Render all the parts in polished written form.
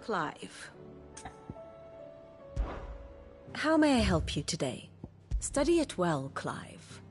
Clive. How may I help you today? Study it well, Clive.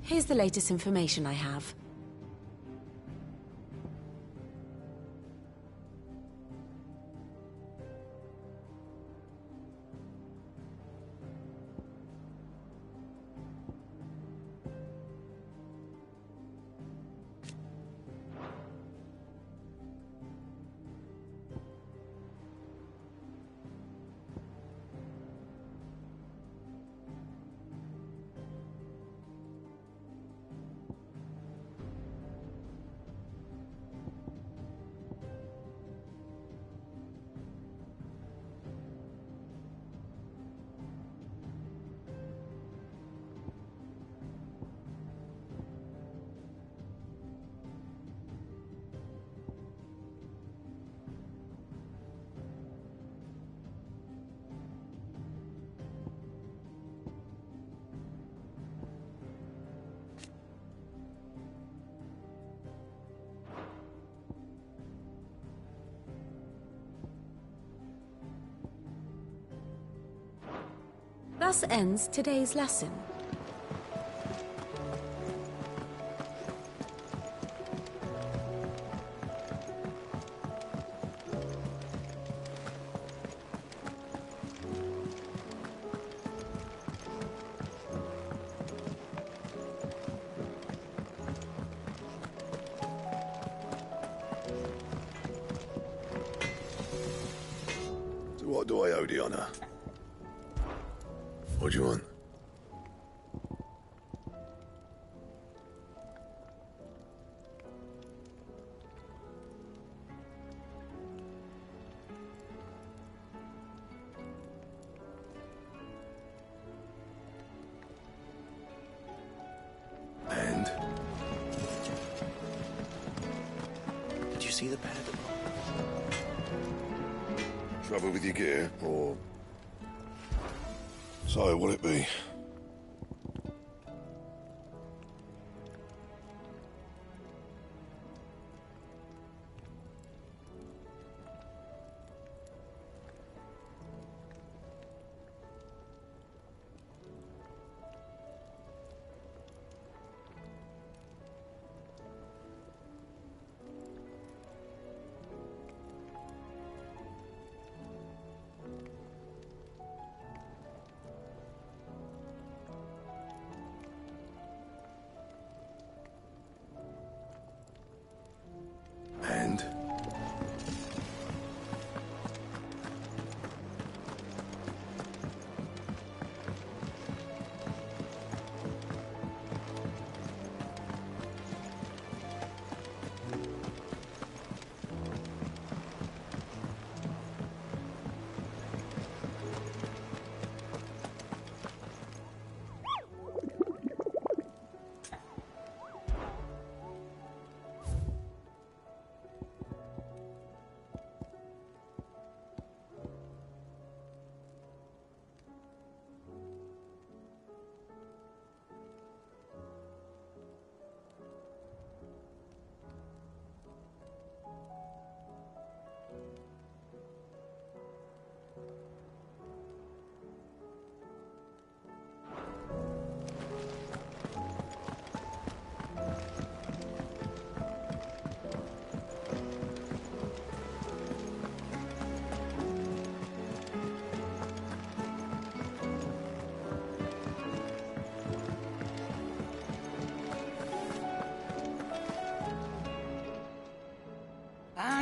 Here's the latest information I have. Thus ends today's lesson. So what do I owe the honor? What do you want? And? Did you see the pair that... Trouble with your gear, or... So, what'll it be?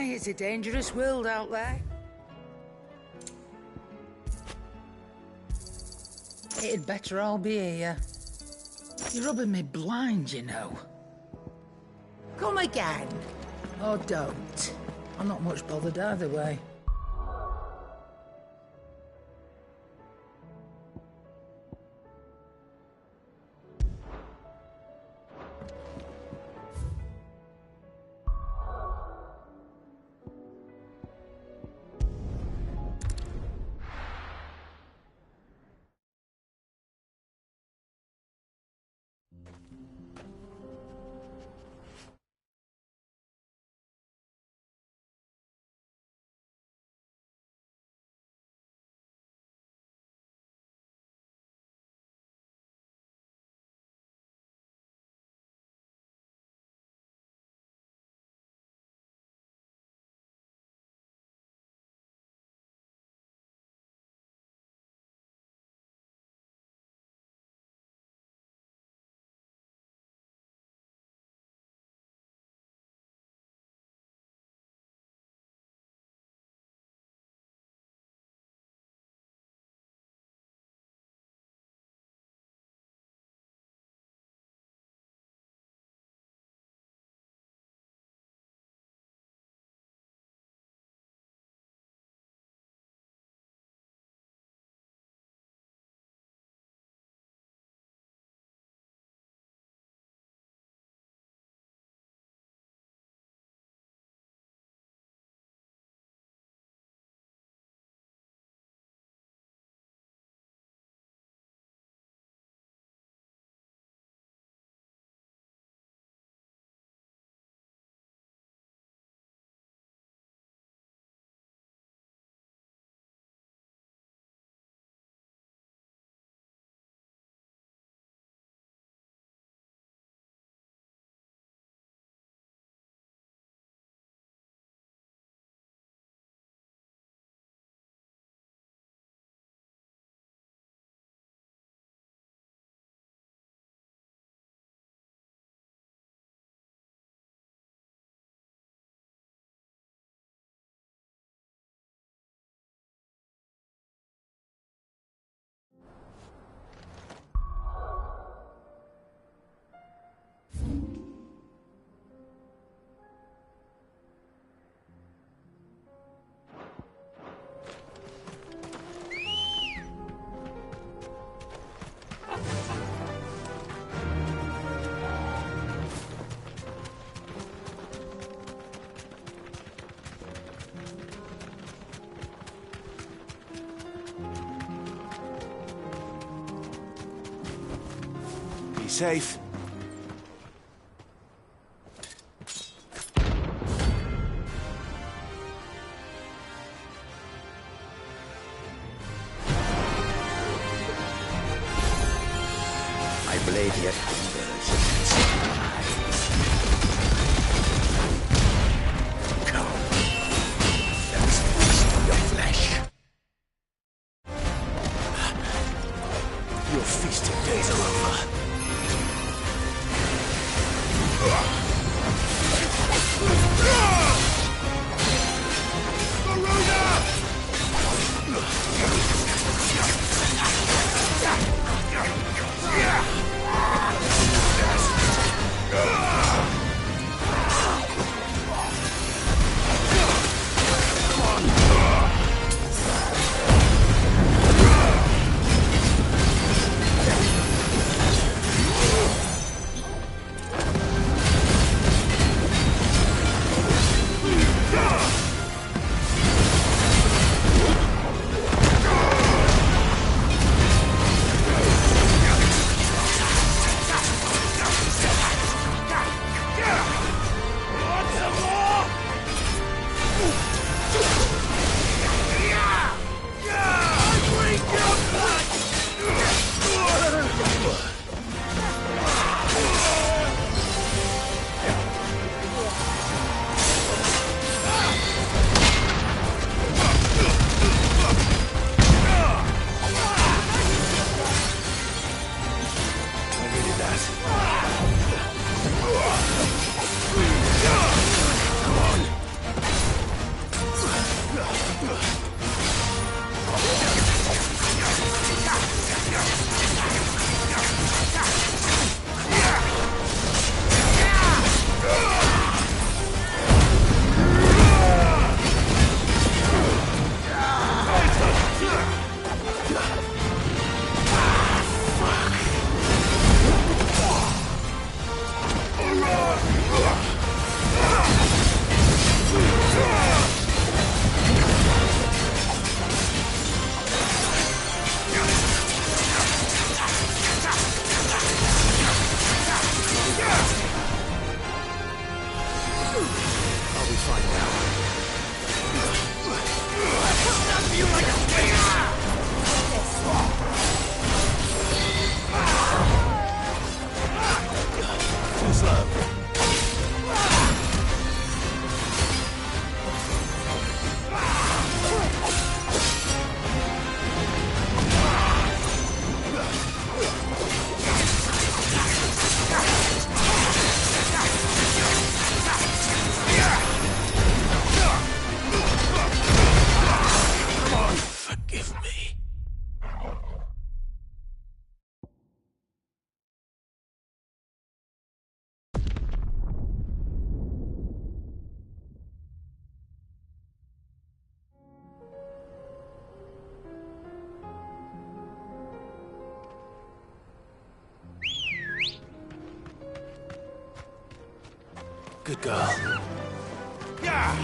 Aye, it's a dangerous world out there. It'd better all be here. You're rubbing me blind, you know. Come again. Or don't. I'm not much bothered either way. Be safe. My blade yet hungers and survives. Come, let us feast on your flesh. Your feasting days are over. Good girl. Yeah!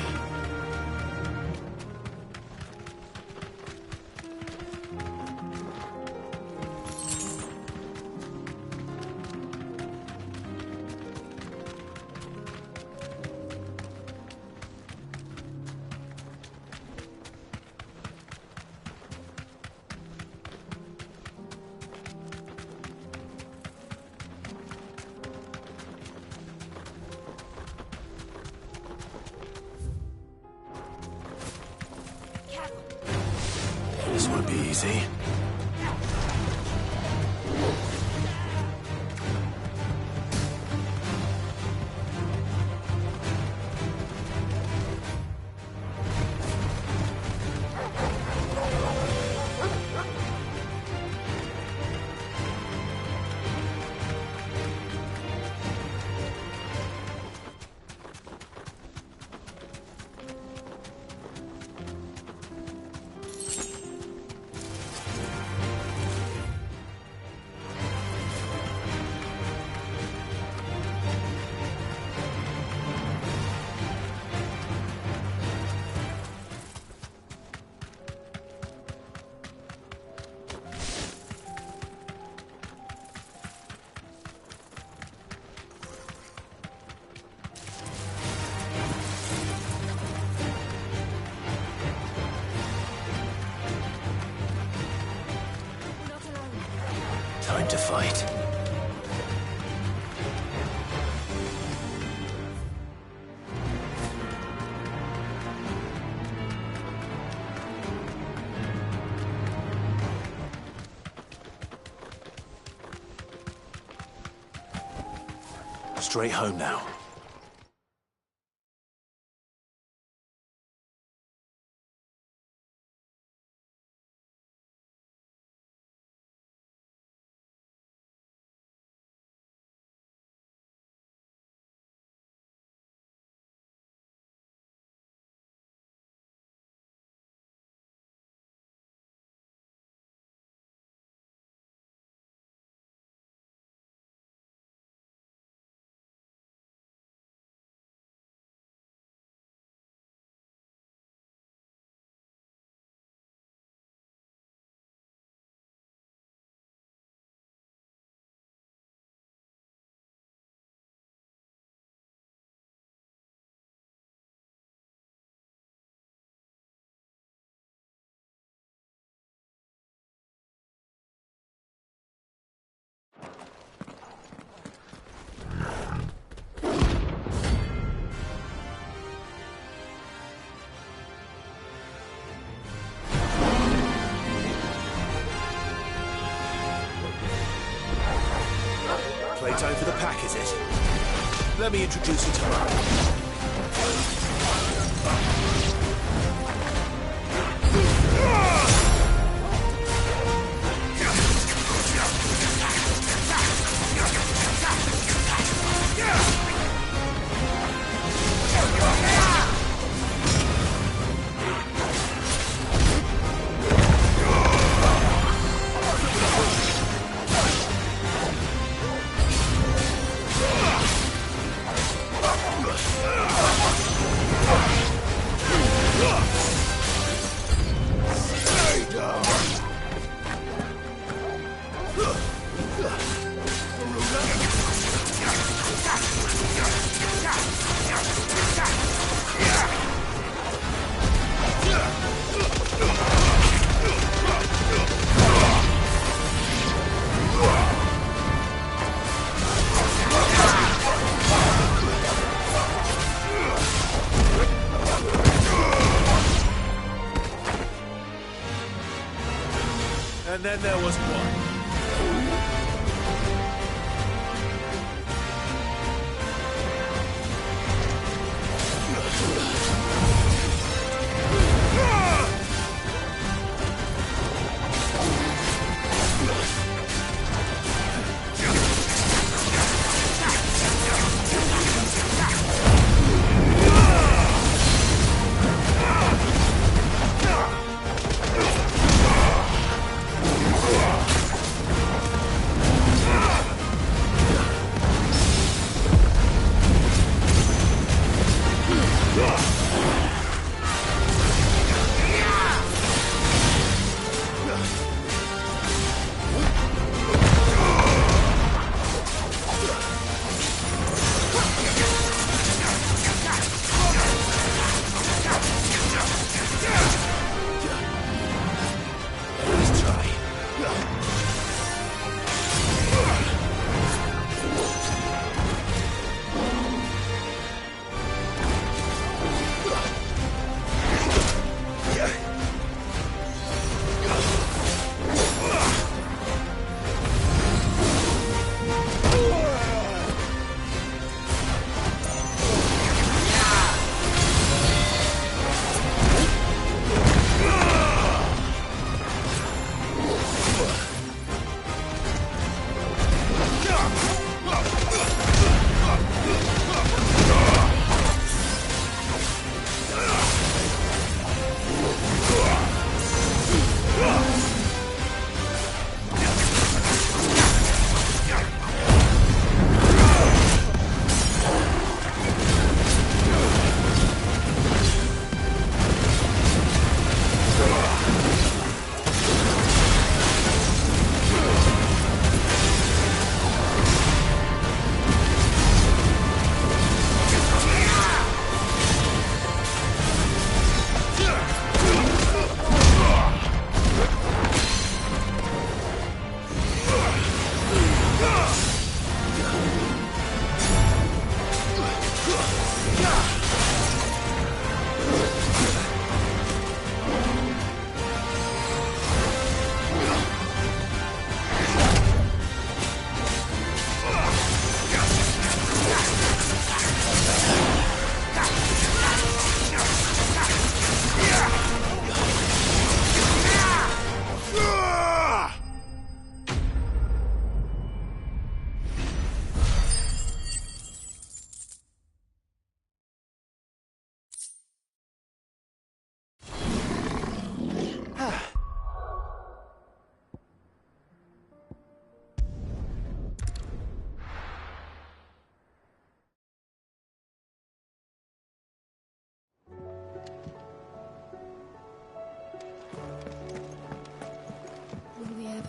This won't be easy. Time to fight. Straight home now. Playtime for the pack, is it? Let me introduce you to mine. And then there was one.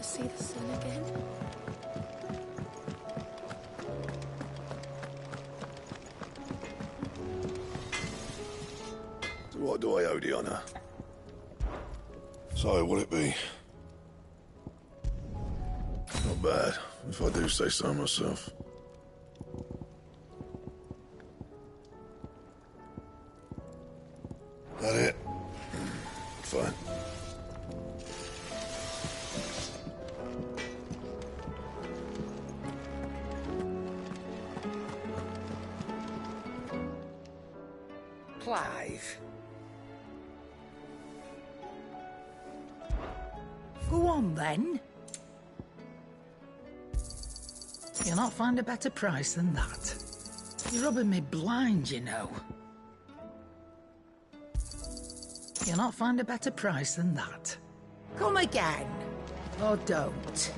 to see the sun again? So what do I owe the honour? So, will it be? Not bad, if I do say so myself. That it? Fine. Clive. Go on, then. You'll not find a better price than that. You're rubbing me blind, you know. You'll not find a better price than that. Come again. Or don't.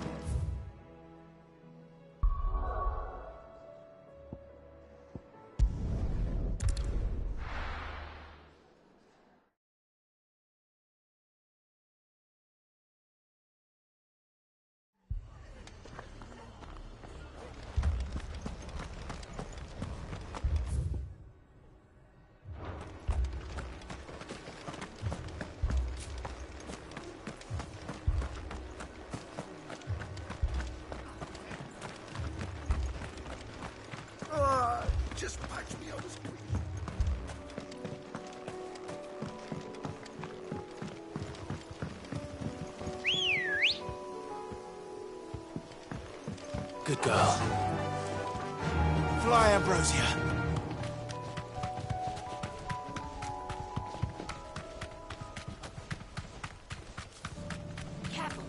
Just patch me out as quick. Good girl. Fly, Ambrosia. Careful.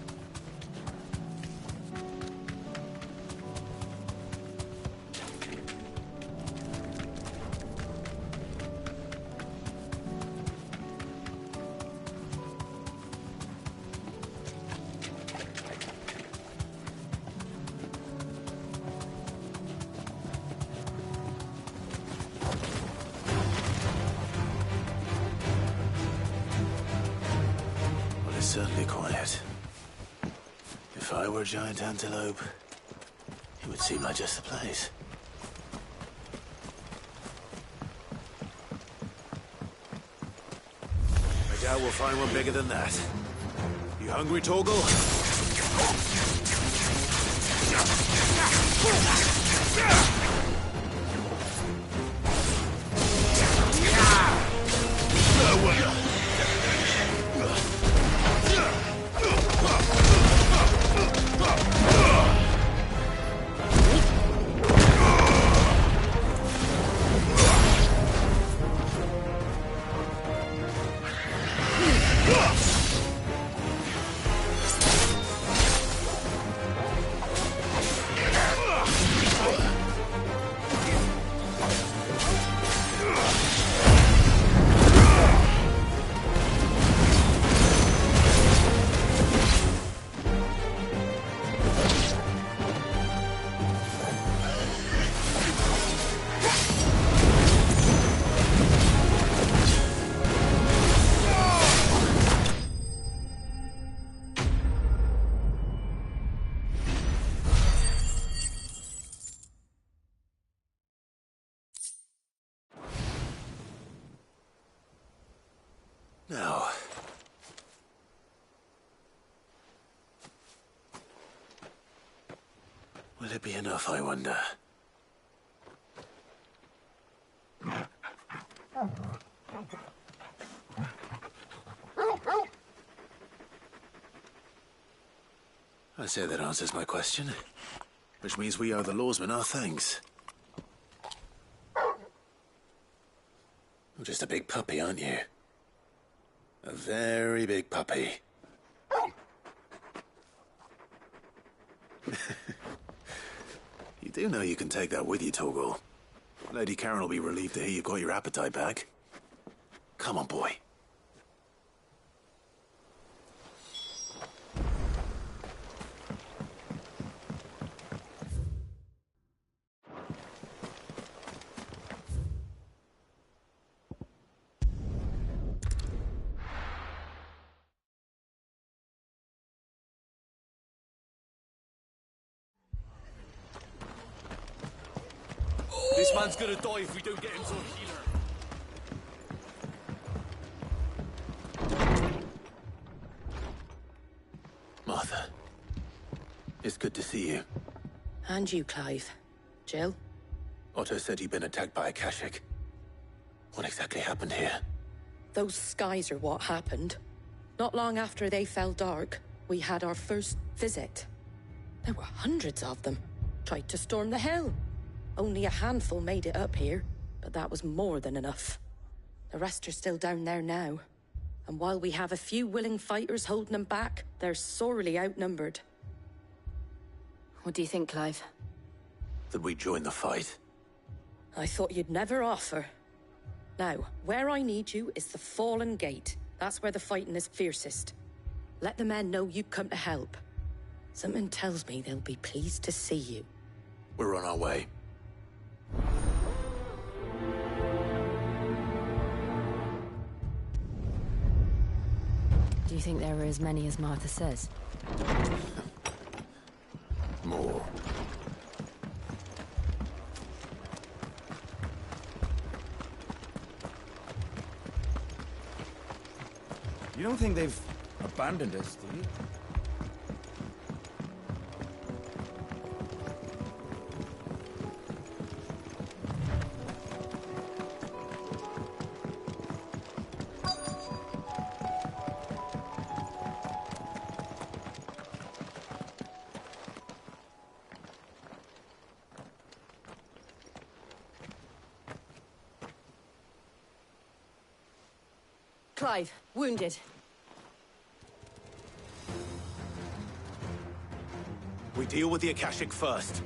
Well, it's certainly quiet. If I were a giant antelope, it would seem like just the place. I doubt we'll find one bigger than that. You hungry, Torgal? Now, will it be enough, I wonder? I say that answers my question, which means we owe the lawsmen our thanks. You're just a big puppy, aren't you? A very big puppy. You do know you can take that with you, Torgal. Lady Karen will be relieved to hear you've got your appetite back. Come on, boy. man's gonna die if we don't get him to a healer. Martha. It's good to see you. And you, Clive. Jill? Otto said you'd been attacked by a Kashik. What exactly happened here? Those skies are what happened. Not long after they fell dark, we had our first visit. There were hundreds of them. Tried to storm the hill. Only a handful made it up here, but that was more than enough. The rest are still down there now. And while we have a few willing fighters holding them back, they're sorely outnumbered. What do you think, Clive? That we join the fight? I thought you'd never offer. Now, where I need you is the Fallen Gate. That's where the fighting is fiercest. Let the men know you've come to help. Something tells me they'll be pleased to see you. We're on our way. Do you think there are as many as Martha says? More. You don't think they've abandoned us, do you? Clive, wounded. We deal with the Akashic first.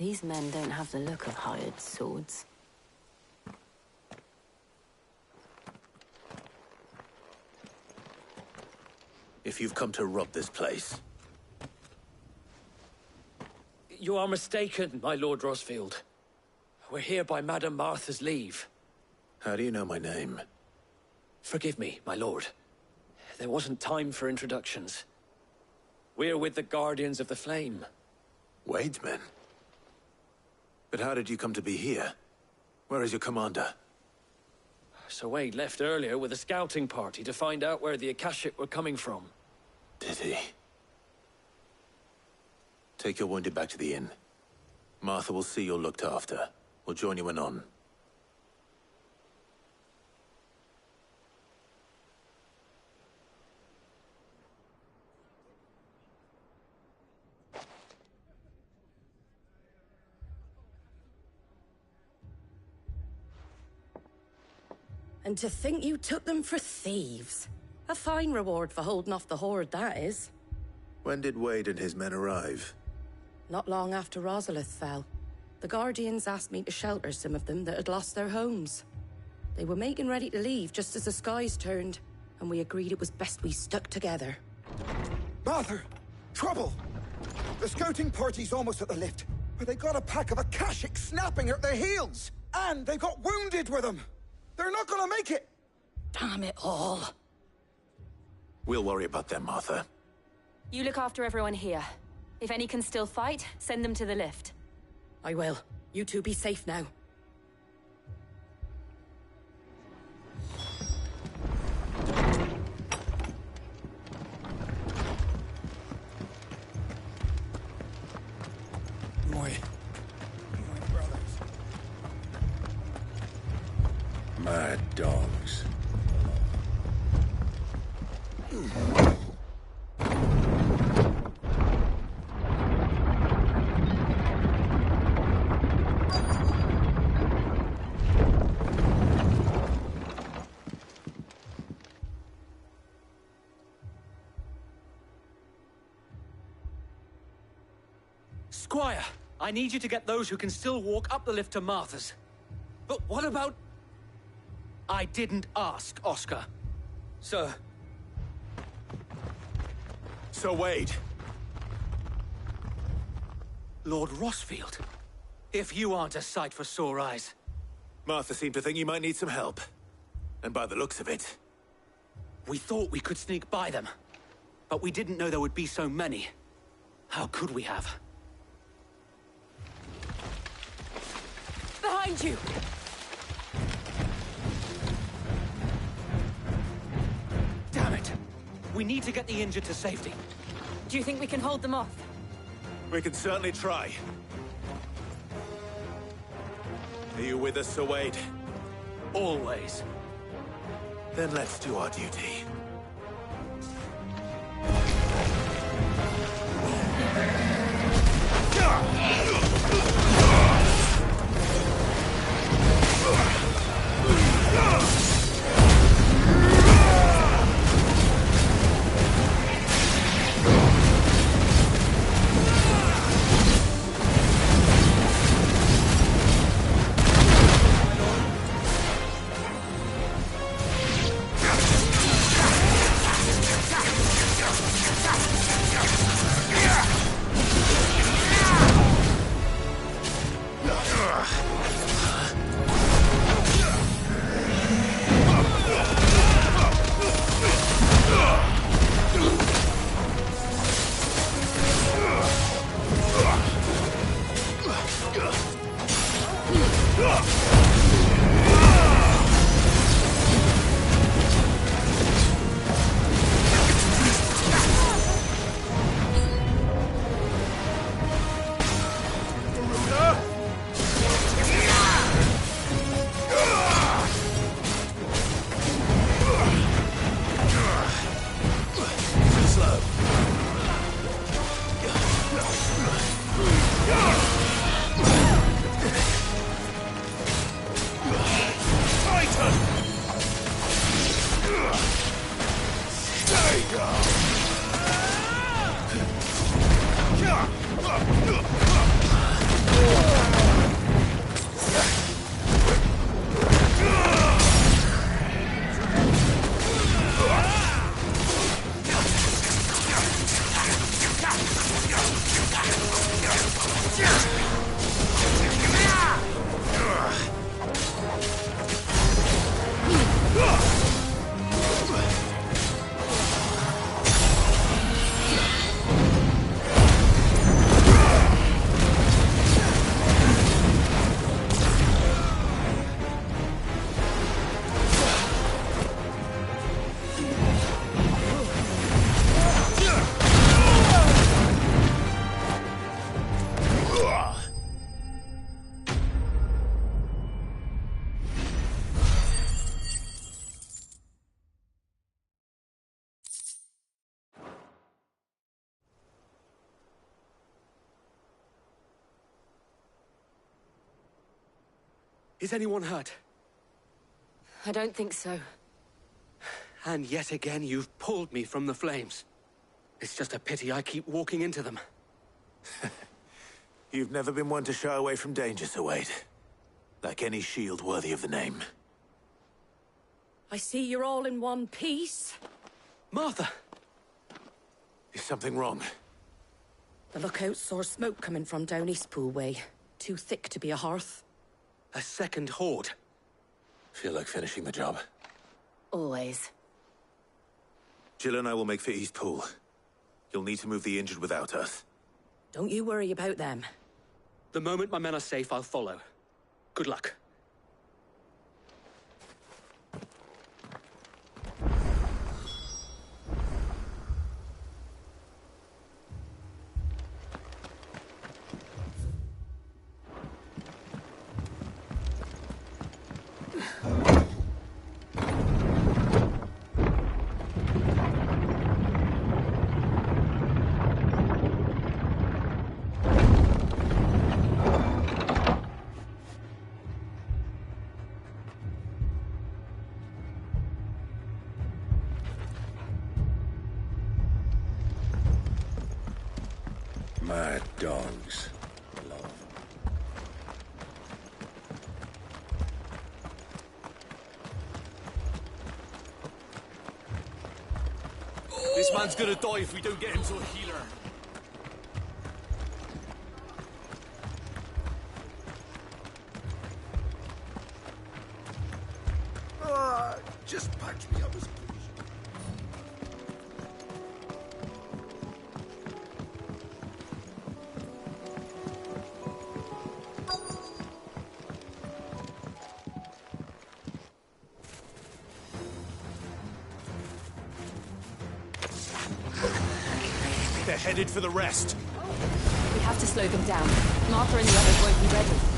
These men don't have the look of hired swords. If you've come to rob this place, You are mistaken, my Lord Rosfield. We're here by Madame Martha's leave. how do you know my name? Forgive me, my lord. There wasn't time for introductions. We're with the Guardians of the Flame. Wade's men? But how did you come to be here? Where is your commander? Sir Wade left earlier with a scouting party to find out where the Akashic were coming from. Did he? Take your wounded back to the inn. Martha will see you're looked after. We'll join you anon. And to think you took them for thieves. A fine reward for holding off the horde, that is. When did Wade and his men arrive? Not long after Rosalith fell. The Guardians asked me to shelter some of them that had lost their homes. They were making ready to leave just as the skies turned, and we agreed it was best we stuck together. Martha! Trouble! The scouting party's almost at the lift, but they got a pack of Akashics snapping at their heels! And they got wounded with them! They're not gonna make it! Damn it all. We'll worry about them, Martha. You look after everyone here. If any can still fight, send them to the lift. I will. You two be safe now. My brothers. Mad dogs. Squire, I need you to get those who can still walk up the lift to Martha's. But what about... I didn't ask, Oscar. Sir. So Wade. Lord Rossfield. If you aren't a sight for sore eyes. Martha seemed to think you might need some help. And by the looks of it... We thought we could sneak by them. But we didn't know there would be so many. How could we have? Behind you! Damn it! We need to get the injured to safety. Do you think we can hold them off? We can certainly try. Are you with us, Sir Wade? Always. Then let's do our duty. Is anyone hurt? I don't think so. And yet again, you've pulled me from the flames. It's just a pity I keep walking into them. You've never been one to shy away from danger, Sir Wade. Like any shield worthy of the name. I see you're all in one piece. Martha! Is something wrong? The lookout saw smoke coming from down Eastpool way. Too thick to be a hearth. A second horde. Feel like finishing the job. Always. Jill and I will make for Eastpool. You'll need to move the injured without us. Don't you worry about them. The moment my men are safe, I'll follow. Good luck. Mad dogs. Love. This man's gonna die if we don't get him to a healer. Just patch me up as They're headed for the rest. We have to slow them down. Martha and the others won't be ready.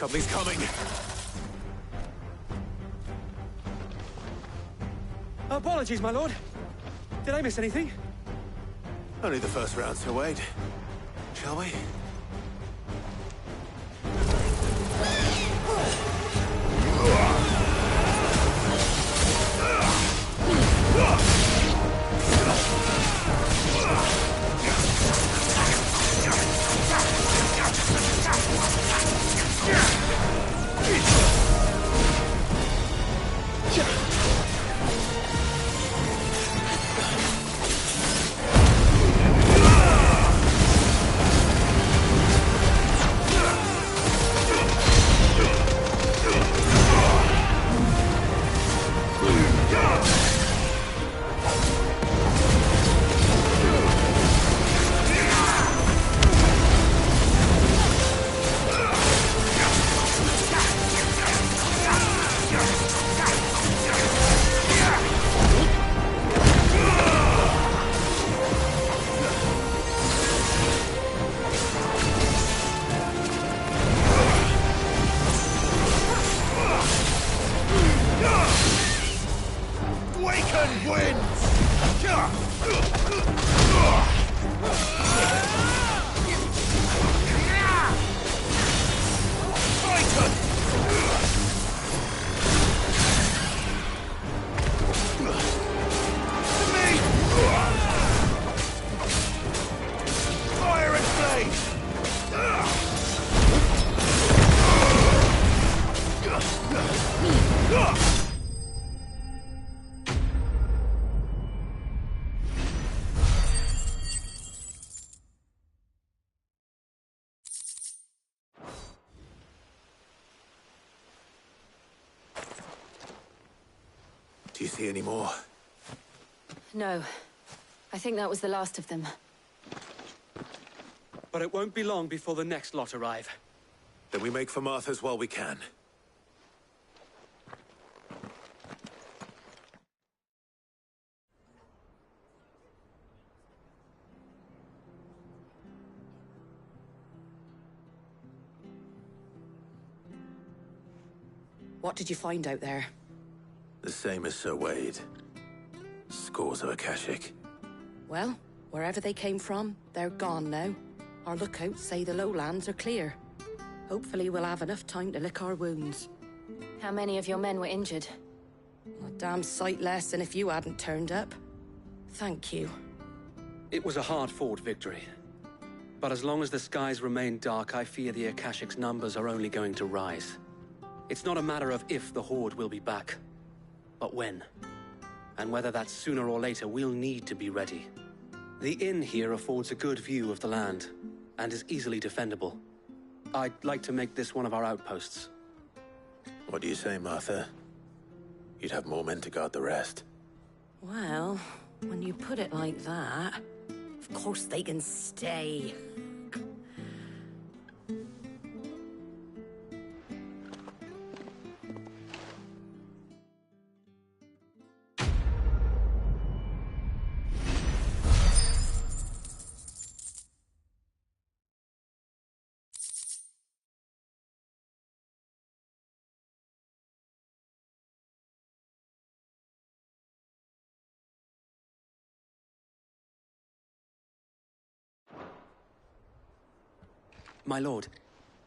Something's coming. Apologies, my lord. Did I miss anything? Only the first round, Sir Wade. Shall we? you see any more? No. I think that was the last of them. But it won't be long before the next lot arrive. Then we make for Martha's while we can. What did you find out there? The same as Sir Wade. Scores of Akashic. Well, wherever they came from, they're gone now. Our lookouts say the lowlands are clear. Hopefully we'll have enough time to lick our wounds. How many of your men were injured? A damn sight less than if you hadn't turned up. Thank you. It was a hard-fought victory. But as long as the skies remain dark, I fear the Akashic's numbers are only going to rise. It's not a matter of if the Horde will be back, but when. And whether that's sooner or later, we'll need to be ready. The inn here affords a good view of the land, and is easily defendable. I'd like to make this one of our outposts. What do you say, Martha? You'd have more men to guard the rest. Well, when you put it like that, of course they can stay. My lord,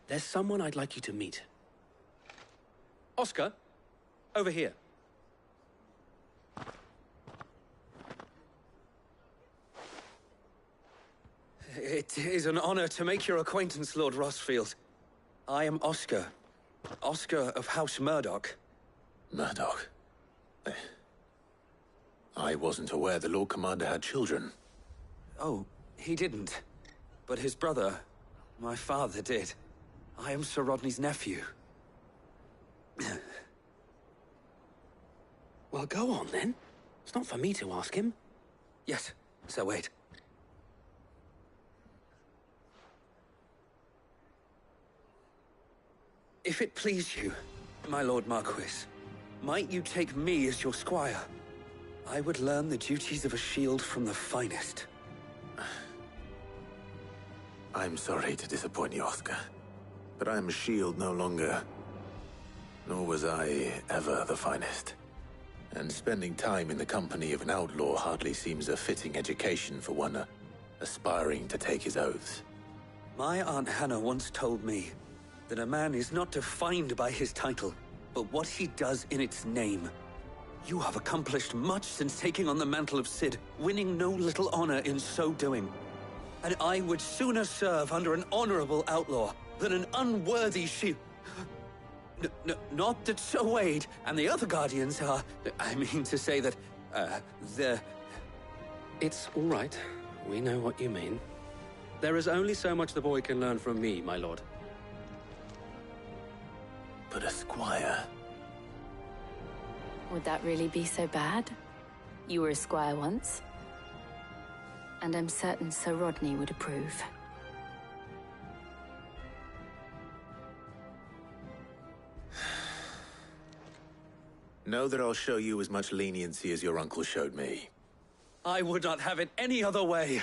there's someone I'd like you to meet. Oscar, over here. It is an honor to make your acquaintance, Lord Rossfield. I am Oscar. Oscar of House Murdoch. Murdoch? I wasn't aware the Lord Commander had children. Oh, he didn't. But his brother, my father, did. I am Sir Rodney's nephew. Well, go on then. It's not for me to ask him. Yes, Sir Wade. If it please you, my Lord Marquis, might you take me as your squire? I would learn the duties of a shield from the finest. I'm sorry to disappoint you, Oscar, but I am a shield no longer. Nor was I ever the finest. And spending time in the company of an outlaw hardly seems a fitting education for one aspiring to take his oaths. My Aunt Hannah once told me that a man is not defined by his title, but what he does in its name. You have accomplished much since taking on the mantle of Cid, winning no little honor in so doing. And I would sooner serve under an honorable outlaw than an unworthy shield. Not that Sir Wade and the other Guardians are... I mean to say that, they're... It's all right. We know what you mean. There is only so much the boy can learn from me, my lord. But a squire... Would that really be so bad? You were a squire once. And I'm certain Sir Rodney would approve. Know that I'll show you as much leniency as your uncle showed me. I would not have it any other way.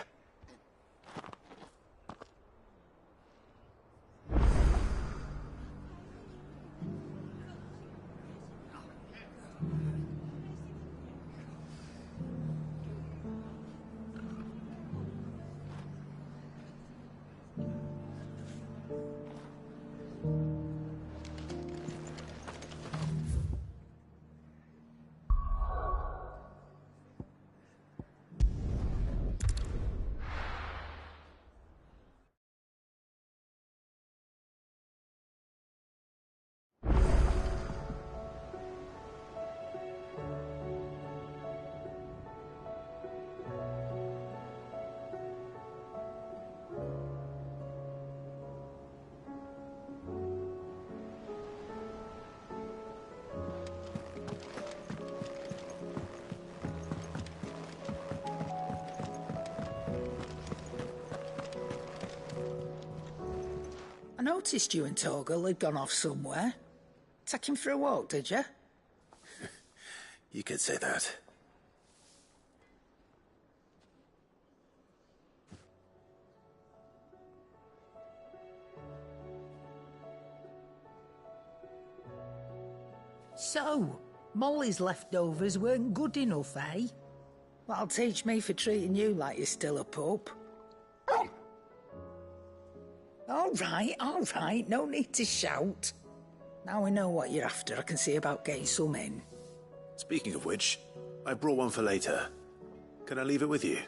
noticed you and Torgal had gone off somewhere. Take him for a walk, did you? You could say that. So, Molly's leftovers weren't good enough, eh? That'll teach me for treating you like you're still a pup. All right, no need to shout. Now we know what you're after, I can see about getting some in. Speaking of which, I brought one for later. Can I leave it with you?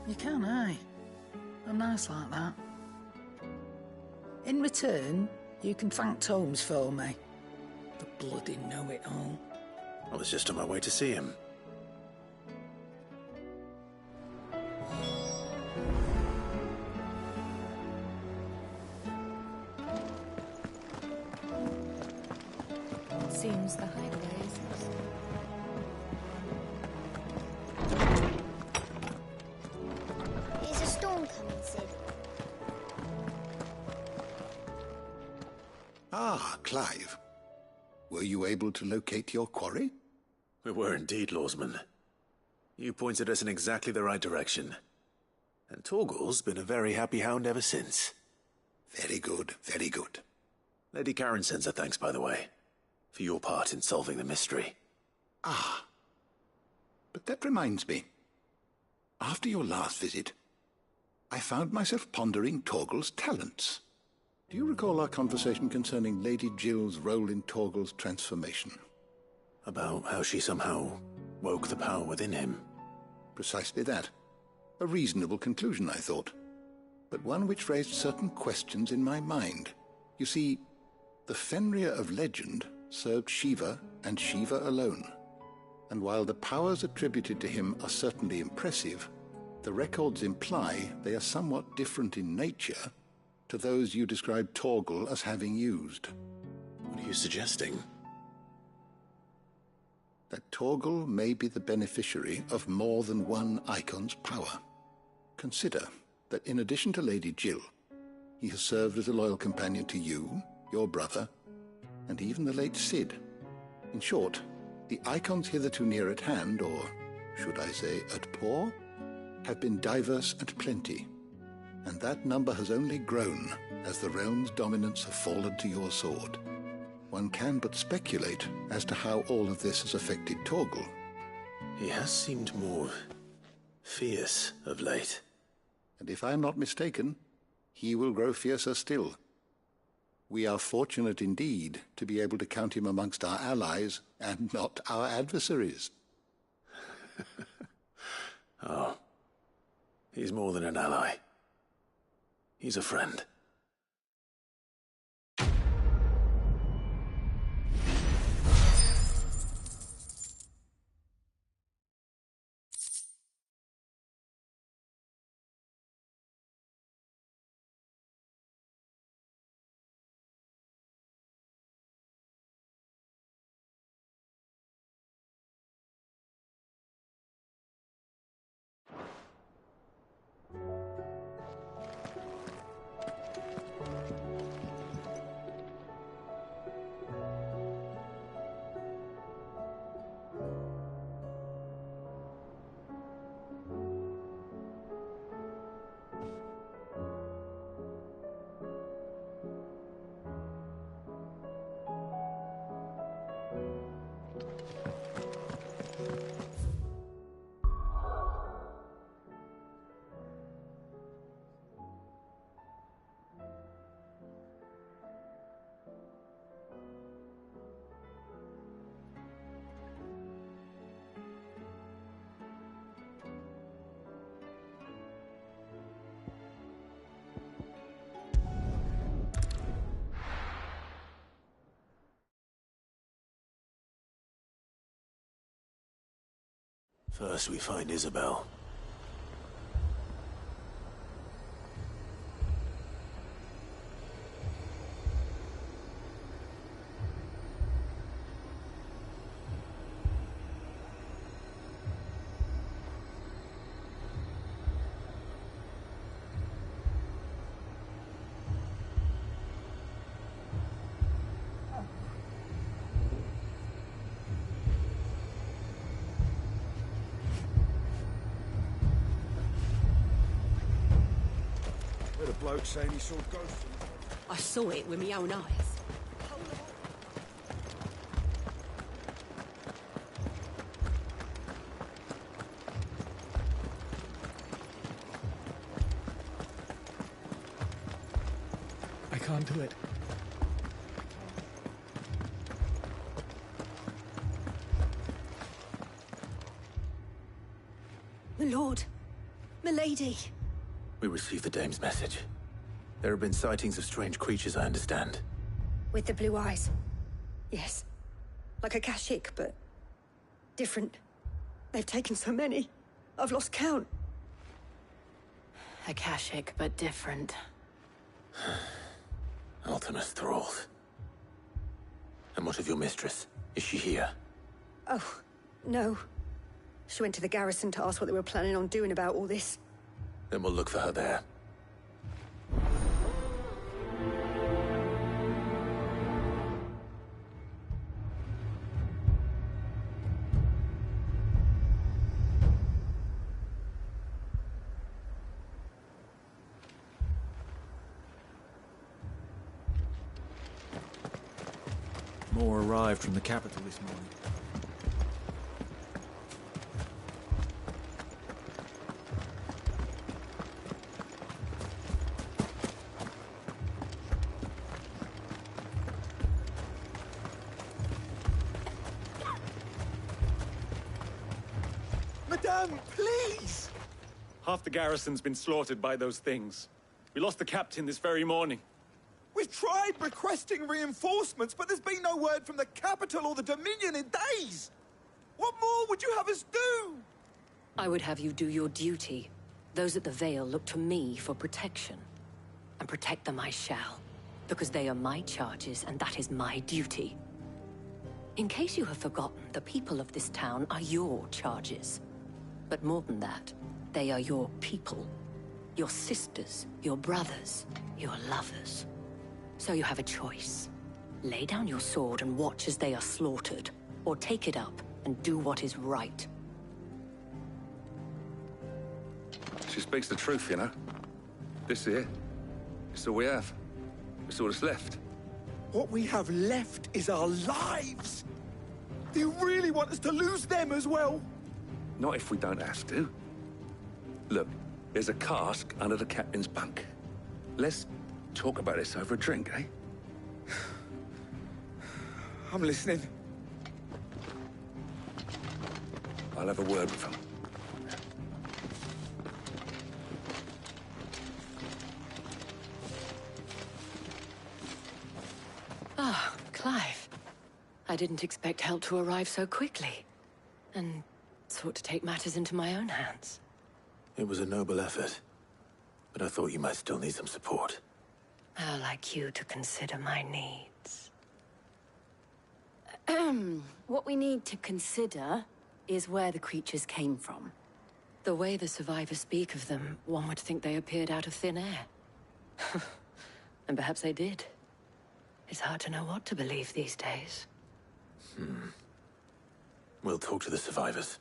You can, aye. I'm nice like that. In return, you can thank Tomes for me. The bloody know-it-all. I was just on my way to see him. Seems the hideaway is lost. Is a storm coming, Sid? Ah, Clive. Were you able to locate your quarry? We were indeed, Lawsman. You pointed us in exactly the right direction. And Torgal's been a very happy hound ever since. Very good, very good. Lady Karen sends her thanks, by the way, for your part in solving the mystery. Ah. But that reminds me. After your last visit, I found myself pondering Torgal's talents. Do you recall our conversation concerning Lady Jill's role in Torgal's transformation? About how she somehow woke the power within him. Precisely that. A reasonable conclusion, I thought. But one which raised certain questions in my mind. You see, the Fenrir of legend served Shiva and Shiva alone. And while the powers attributed to him are certainly impressive, the records imply they are somewhat different in nature to those you described Torgal as having used. What are you suggesting? That Torgal may be the beneficiary of more than one icon's power. Consider that in addition to Lady Jill, he has served as a loyal companion to you, your brother, and even the late Cid. In short, the icons hitherto near at hand, or should I say at paw, have been diverse and plenty, and that number has only grown as the realm's dominance have fallen to your sword. One can but speculate as to how all of this has affected Torgal. He has seemed more fierce of late. And if I am not mistaken, he will grow fiercer still. We are fortunate indeed to be able to count him amongst our allies and not our adversaries. Oh, he's more than an ally. He's a friend. First we find Isabel. bloke saying he saw ghosts. I saw it with my own eyes. I can't do it. My lord. My lady. We received the dame's message. There have been sightings of strange creatures, I understand. With the blue eyes. Yes. Like a Kashik, but different. They've taken so many. I've lost count. Akashic, but different. Ultimus thralls. And what of your mistress? Is she here? Oh, no. She went to the garrison to ask what they were planning on doing about all this. Then we'll look for her there. More arrived from the capital this morning. Madame, please! Half the garrison's been slaughtered by those things. We lost the captain this very morning. We've tried requesting reinforcements, but there's been no word from the capital or the Dominion in days! What more would you have us do? I would have you do your duty. Those at the Vale look to me for protection. And protect them I shall. Because they are my charges, and that is my duty. In case you have forgotten, the people of this town are your charges. But more than that, they are your people. Your sisters, your brothers, your lovers. So you have a choice. Lay down your sword and watch as they are slaughtered, or take it up and do what is right. She speaks the truth, you know. This here, it's all we have. It's all that's left. What we have left is our lives! Do you really want us to lose them as well? Not if we don't have to. Look, there's a cask under the captain's bunk. Let's talk about this over a drink, eh? I'm listening. I'll have a word with him. Ah, Clive. I didn't expect help to arrive so quickly. And sought to take matters into my own hands. It was a noble effort. But I thought you might still need some support. How like you to consider my needs. What we need to consider is where the creatures came from. The way the survivors speak of them, one would think they appeared out of thin air. And perhaps they did. It's hard to know what to believe these days. We'll talk to the survivors.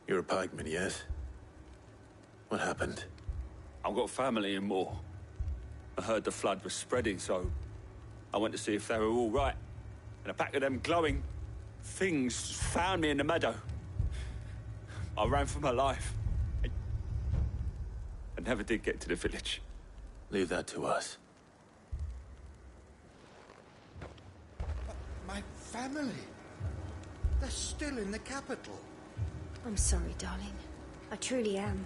You're a pikeman, yes? What happened? I've got family in Moor. I heard the flood was spreading, so I went to see if they were all right. And a pack of them glowing things found me in the meadow. I ran for my life. I never did get to the village. Leave that to us. My family? They're still in the capital. I'm sorry, darling. I truly am.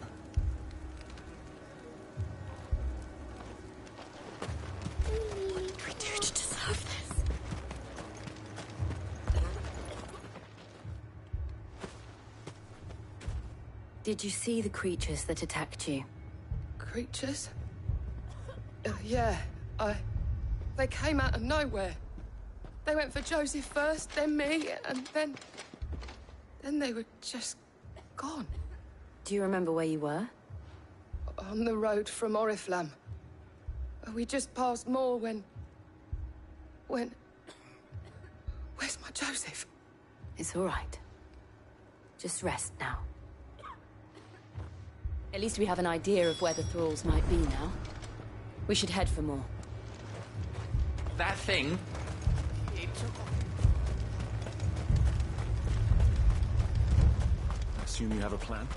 What did we do to deserve this? Did you see the creatures that attacked you? Creatures? Yeah, they came out of nowhere. They went for Joseph first, then me, and then they were just gone. Do you remember where you were? On the road from Oriflamme. We just passed Moor when... Where's my Joseph? It's all right. Just rest now. At least we have an idea of where the thralls might be now. We should head for more. That thing... I assume you have a plan?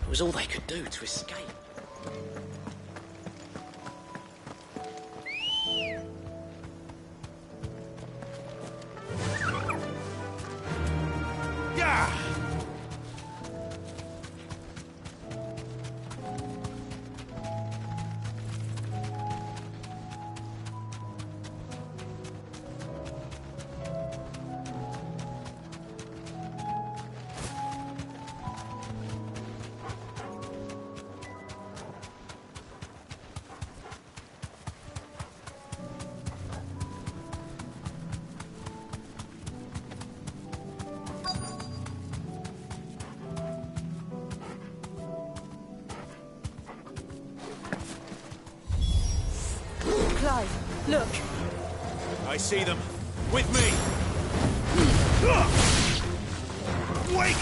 It was all they could do to escape. Clive, look! I see them. With me! Wake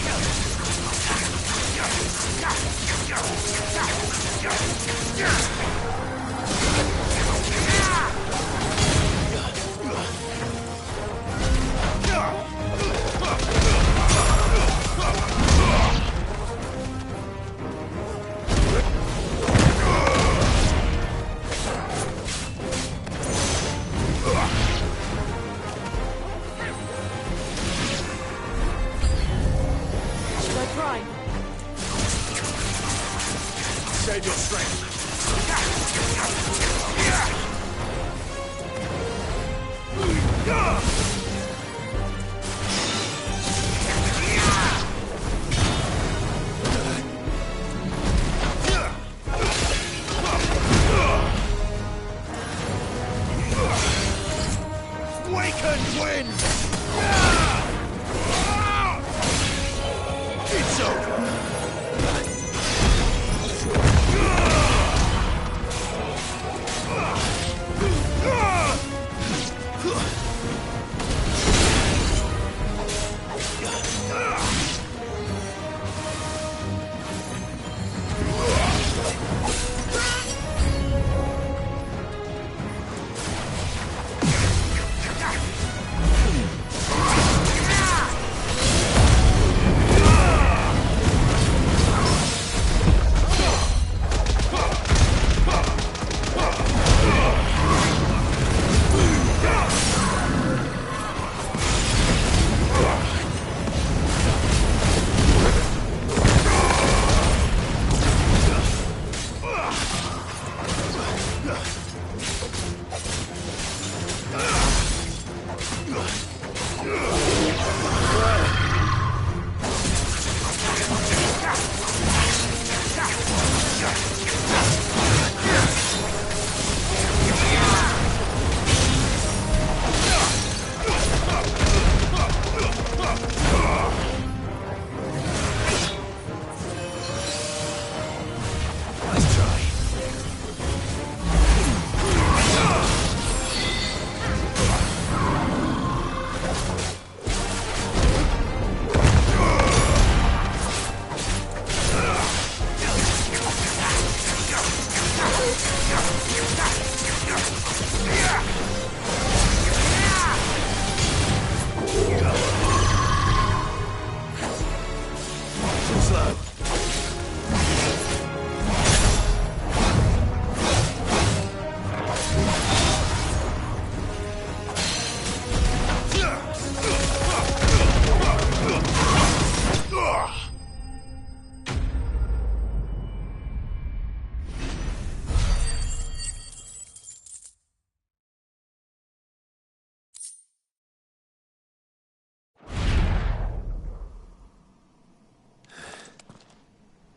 Save your strength. Wakened wind! It's over!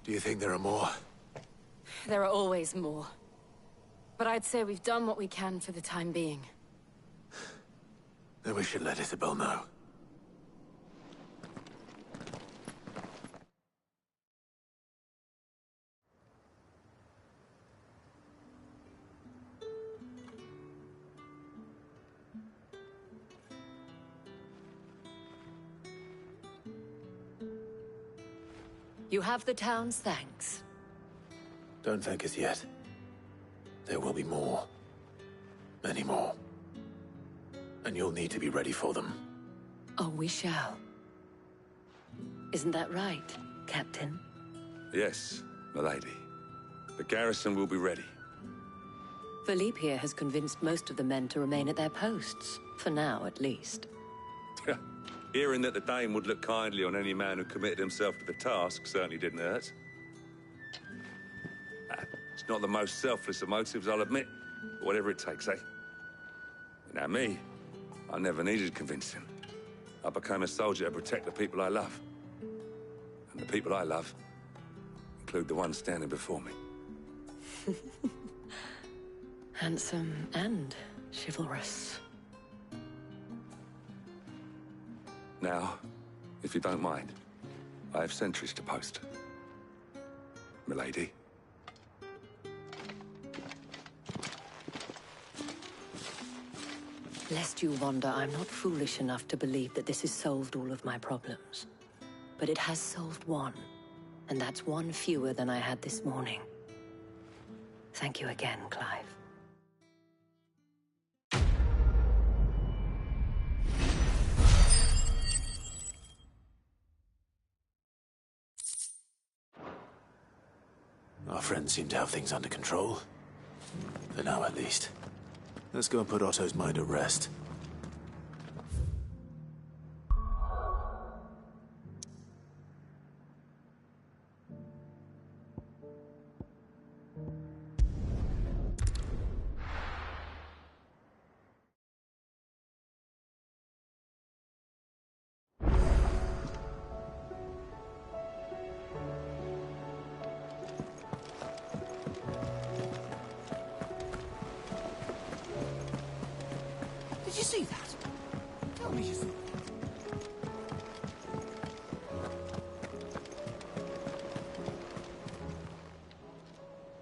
Do you think there are more? There are always more. But I'd say we've done what we can for the time being. Then we should let Isabel know. You have the town's thanks. Don't thank us yet. There will be more. Many more. And you'll need to be ready for them. Oh, we shall. Isn't that right, Captain? Yes, milady. The garrison will be ready. Philippe here has convinced most of the men to remain at their posts. For now, at least. Hearing that the Dane would look kindly on any man who committed himself to the task certainly didn't hurt. It's not the most selfless of motives, I'll admit. But whatever it takes, eh? Now me, I never needed convincing. I became a soldier to protect the people I love. And the people I love include the one standing before me. Handsome and chivalrous. Now, if you don't mind, I have sentries to post. Milady. Lest you wonder, I'm not foolish enough to believe that this has solved all of my problems. But it has solved one, and that's one fewer than I had this morning. Thank you again, Clive. Our friends seem to have things under control. For now, at least. Let's go and put Otto's mind at rest. Did you see that? Tell me you saw it.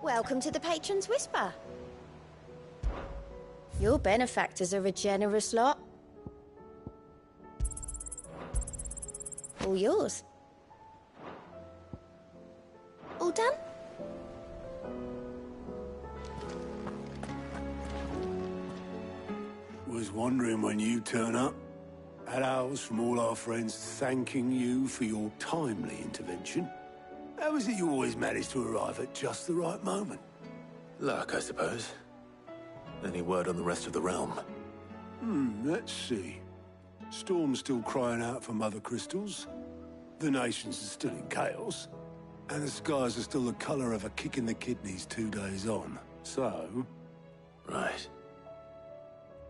Welcome to the Patron's Whisper. Your benefactors are a generous lot. All yours. All done? Was wondering when you turn up. Had owls from all our friends thanking you for your timely intervention. How is it you always manage to arrive at just the right moment? Luck, I suppose. Any word on the rest of the realm? Let's see. Storm's still crying out for mother crystals. The nations are still in chaos. And the skies are still the colour of a kick in the kidneys 2 days on. So... Right.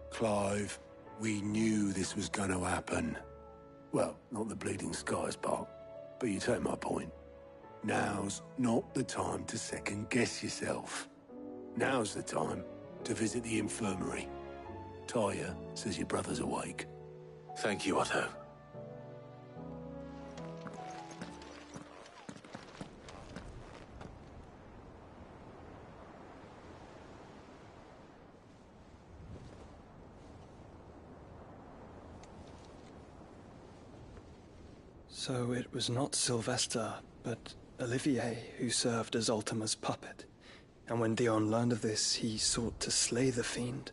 Clive, we knew this was going to happen. Well, not the bleeding skies part, but you take my point. Now's not the time to second-guess yourself. Now's the time to visit the infirmary. Talia says your brother's awake. Thank you, Otto. So it was not Sylvester, but Olivier who served as Ultima's puppet. And when Dion learned of this, he sought to slay the fiend.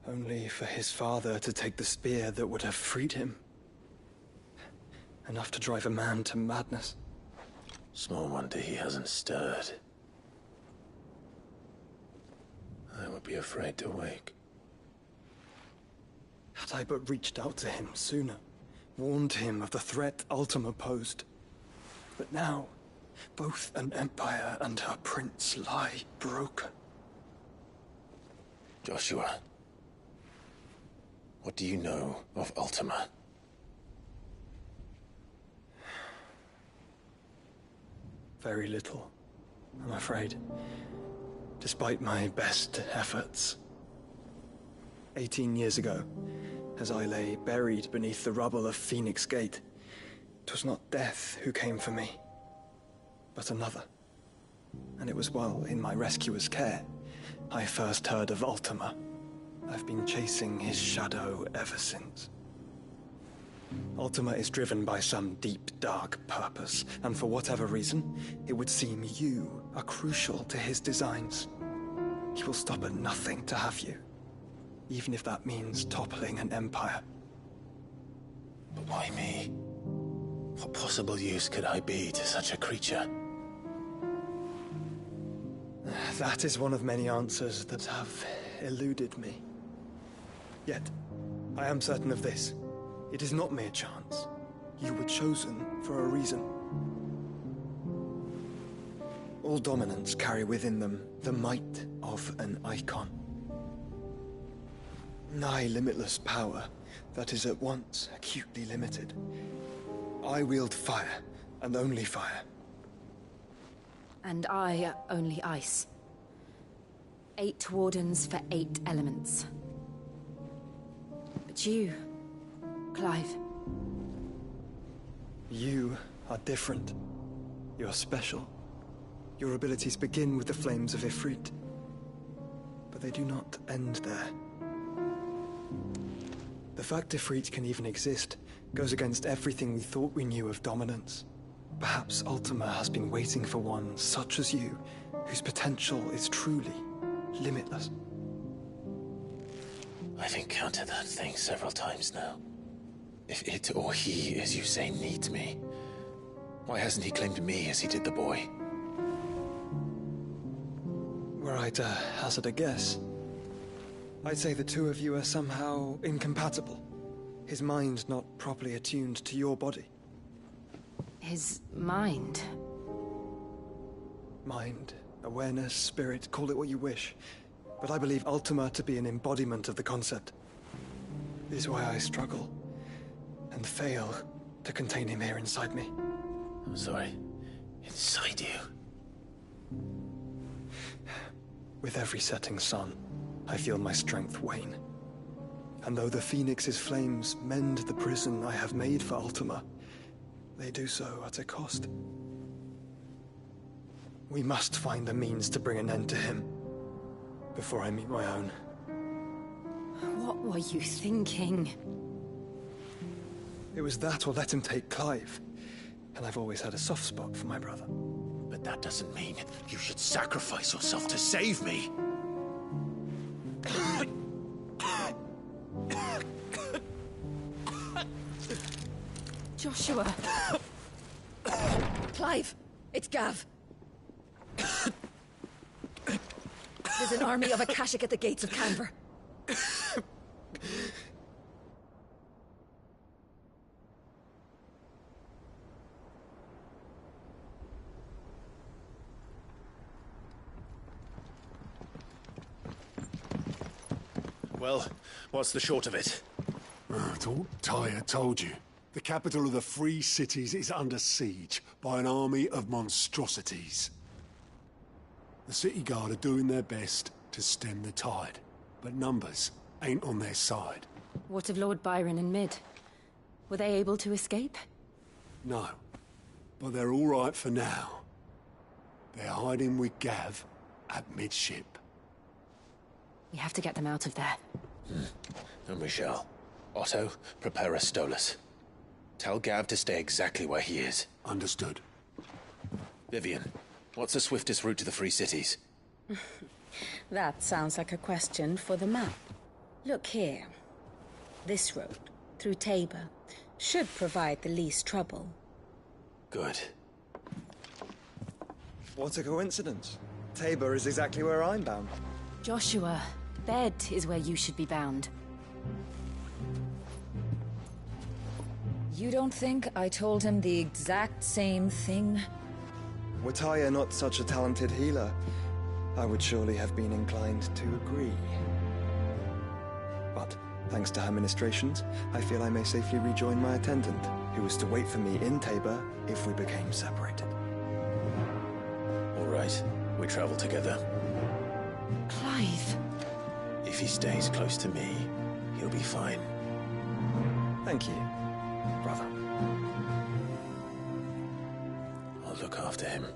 Only for his father to take the spear that would have freed him. Enough to drive a man to madness. Small wonder he hasn't stirred. I would be afraid to wake. Had I but reached out to him sooner, warned him of the threat Ultima posed. But now, both an empire and her prince lie broken. Joshua, what do you know of Ultima? Very little, I'm afraid. despite my best efforts. 18 years ago, as I lay buried beneath the rubble of Phoenix Gate, 'twas not death who came for me, but another. And it was while in my rescuer's care I first heard of Ultima. I've been chasing his shadow ever since. Ultima is driven by some deep, dark purpose, and for whatever reason, it would seem you are crucial to his designs. He will stop at nothing to have you, even if that means toppling an empire. But why me? What possible use could I be to such a creature? That is one of many answers that have eluded me. Yet, I am certain of this. It is not mere chance. You were chosen for a reason. All dominants carry within them the might of an icon. Nigh limitless power that is at once acutely limited. I wield fire, and only fire. And I only ice. 8 wardens for 8 elements. But you, Clive. You are different. You're special. Your abilities begin with the flames of Ifrit. But they do not end there. The fact Ifrit can even exist goes against everything we thought we knew of dominance. Perhaps Ultima has been waiting for one such as you, whose potential is truly limitless. I've encountered that thing several times now. If it or he, as you say, needs me, why hasn't he claimed me as he did the boy? Were I to hazard a guess, I'd say the two of you are somehow incompatible. His mind not properly attuned to your body. His mind? Mind, awareness, spirit, call it what you wish. But I believe Ultima to be an embodiment of the concept. This is why I struggle and fail to contain him here inside me. I'm sorry. Inside you? With every setting sun, I feel my strength wane. And though the Phoenix's flames mend the prison I have made for Ultima, they do so at a cost. We must find a means to bring an end to him before I meet my own. What were you thinking? It was that or let him take Clive. And I've always had a soft spot for my brother. But that doesn't mean you should sacrifice yourself to save me. Joshua. Clive, it's Gav. There's an army of Akashic at the gates of Canver. Well, what's the short of it? It's all Tyre told you. The capital of the Free Cities is under siege by an army of monstrosities. The city guard are doing their best to stem the tide, but numbers ain't on their side. What of Lord Byron and Mid? Were they able to escape? No, but they're all right for now. They're hiding with Gav at midship. We have to get them out of there. And we shall. Otto, prepare a Stolas. Tell Gav to stay exactly where he is. Understood. Vivian, what's the swiftest route to the Free Cities? That sounds like a question for the map. Look here. This road, through Tabor, should provide the least trouble. Good. What a coincidence. Tabor is exactly where I'm bound. Joshua, bed is where you should be bound. You don't think I told him the exact same thing? Were Tyre not such a talented healer, I would surely have been inclined to agree. But, thanks to her ministrations, I feel I may safely rejoin my attendant, who was to wait for me in Tabor if we became separated. All right, we travel together. Clive. If he stays close to me, he'll be fine. Thank you, brother. I'll look after him.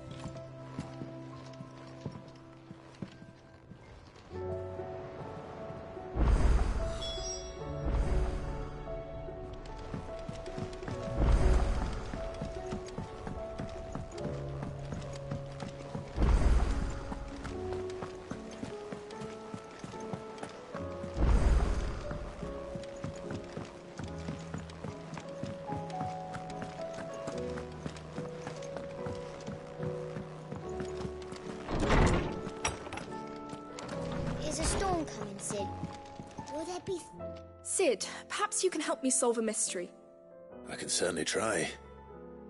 There's a storm coming, Sid. Will there be... Sid, perhaps you can help me solve a mystery. I can certainly try.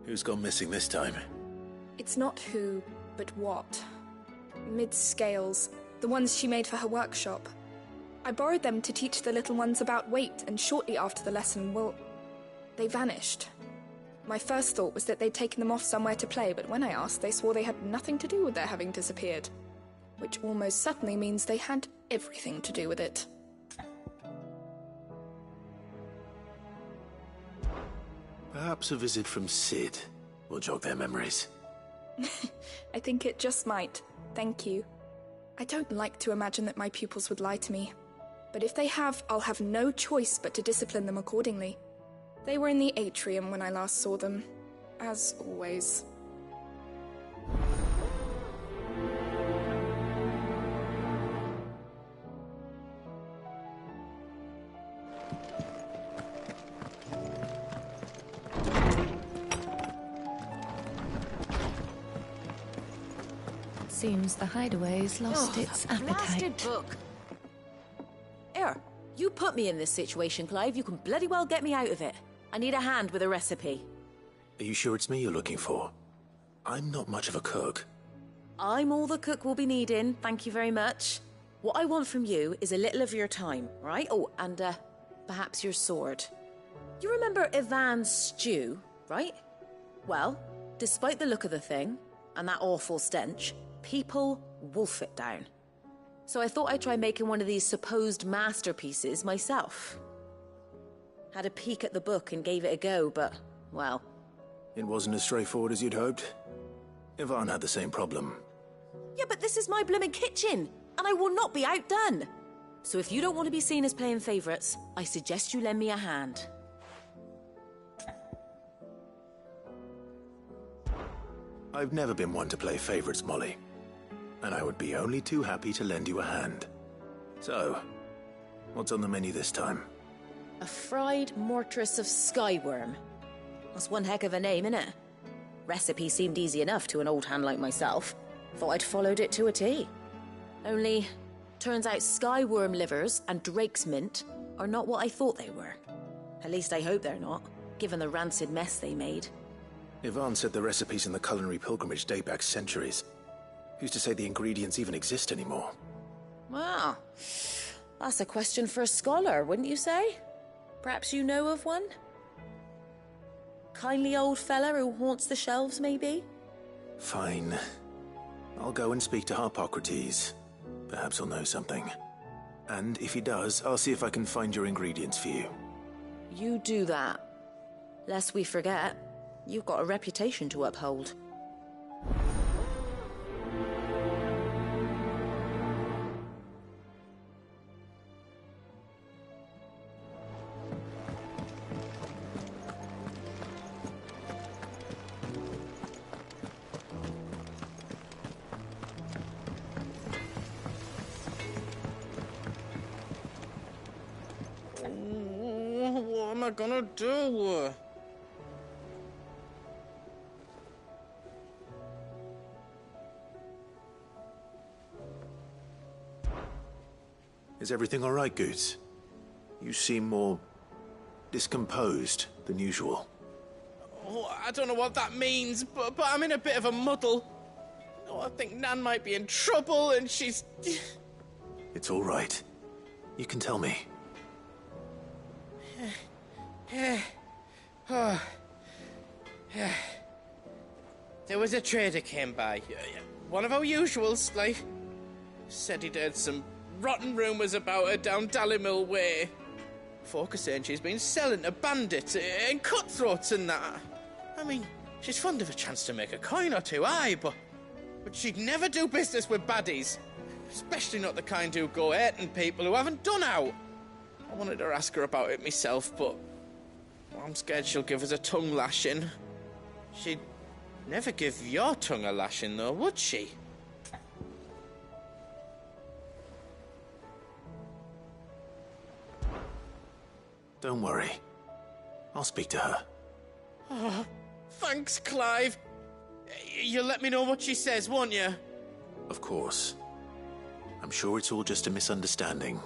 Who's gone missing this time? It's not who, but what. Mid-scales, the ones she made for her workshop. I borrowed them to teach the little ones about weight, and shortly after the lesson, well, they vanished. My first thought was that they'd taken them off somewhere to play, but when I asked, they swore they had nothing to do with their having disappeared. Which almost certainly means they had everything to do with it. Perhaps a visit from Sid will jog their memories. I think it just might. Thank you. I don't like to imagine that my pupils would lie to me. But if they have, I'll have no choice but to discipline them accordingly. They were in the atrium when I last saw them. As always. Seems the hideaway's lost its Blasted appetite. book. Here, you put me in this situation, Clive. You can bloody well get me out of it. I need a hand with a recipe. Are you sure it's me you're looking for? I'm not much of a cook. I'm all the cook will be needing, thank you very much. What I want from you is a little of your time, right? Oh, and perhaps your sword. You remember Ivan's stew, right? Well, despite the look of the thing, and that awful stench, people wolf it down. So I thought I'd try making one of these supposed masterpieces myself. Had a peek at the book and gave it a go, but, well... It wasn't as straightforward as you'd hoped. Ivan had the same problem. Yeah, but this is my blooming kitchen, and I will not be outdone. So if you don't want to be seen as playing favourites, I suggest you lend me a hand. I've never been one to play favourites, Molly. And I would be only too happy to lend you a hand. So, what's on the menu this time? A fried mortress of skyworm. That's one heck of a name, innit? Recipe seemed easy enough to an old hand like myself. Thought I'd followed it to a T. Only, turns out skyworm livers and drake's mint are not what I thought they were. At least I hope they're not, given the rancid mess they made. Ivan said the recipes in the culinary pilgrimage date back centuries. Who's to say the ingredients even exist anymore? Well, that's a question for a scholar, wouldn't you say? Perhaps you know of one? Kindly old fella who haunts the shelves, maybe? Fine. I'll go and speak to Harpocrates. Perhaps he'll know something. And if he does, I'll see if I can find your ingredients for you. You do that. Lest we forget, you've got a reputation to uphold. What am I gonna do? Is everything all right, Goose? You seem more discomposed than usual. Oh, I don't know what that means, but I'm in a bit of a muddle. Oh, I think Nan might be in trouble, and she's... It's all right. You can tell me. There was a trader came by. One of our usuals, like... Said he'd heard some rotten rumours about her down Dallymill Way. Folk are saying she's been selling to bandits and cutthroats and that. I mean, she's fond of a chance to make a coin or two, aye, but she'd never do business with baddies. Especially not the kind who go hurting people who haven't done out. I wanted to ask her about it myself, but I'm scared she'll give us a tongue lashing. She'd never give your tongue a lashing, though, would she? Don't worry. I'll speak to her. Oh, thanks, Clive. You'll let me know what she says, won't you? Of course. I'm sure it's all just a misunderstanding.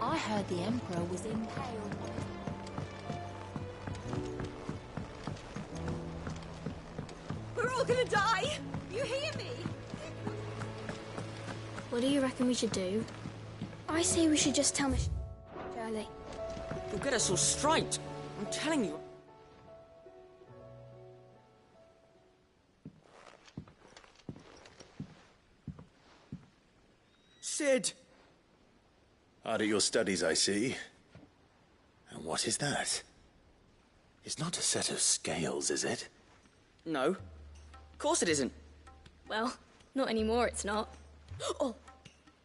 I heard the Emperor was impaled. We're all gonna die! You hear me? What do you reckon we should do? I say we should just tell Miss Shirley. You'll get us all straight. I'm telling you. Sid! Hard at your studies, I see. And what is that? It's not a set of scales, is it? No. Of course it isn't. Well, not anymore, it's not. Oh!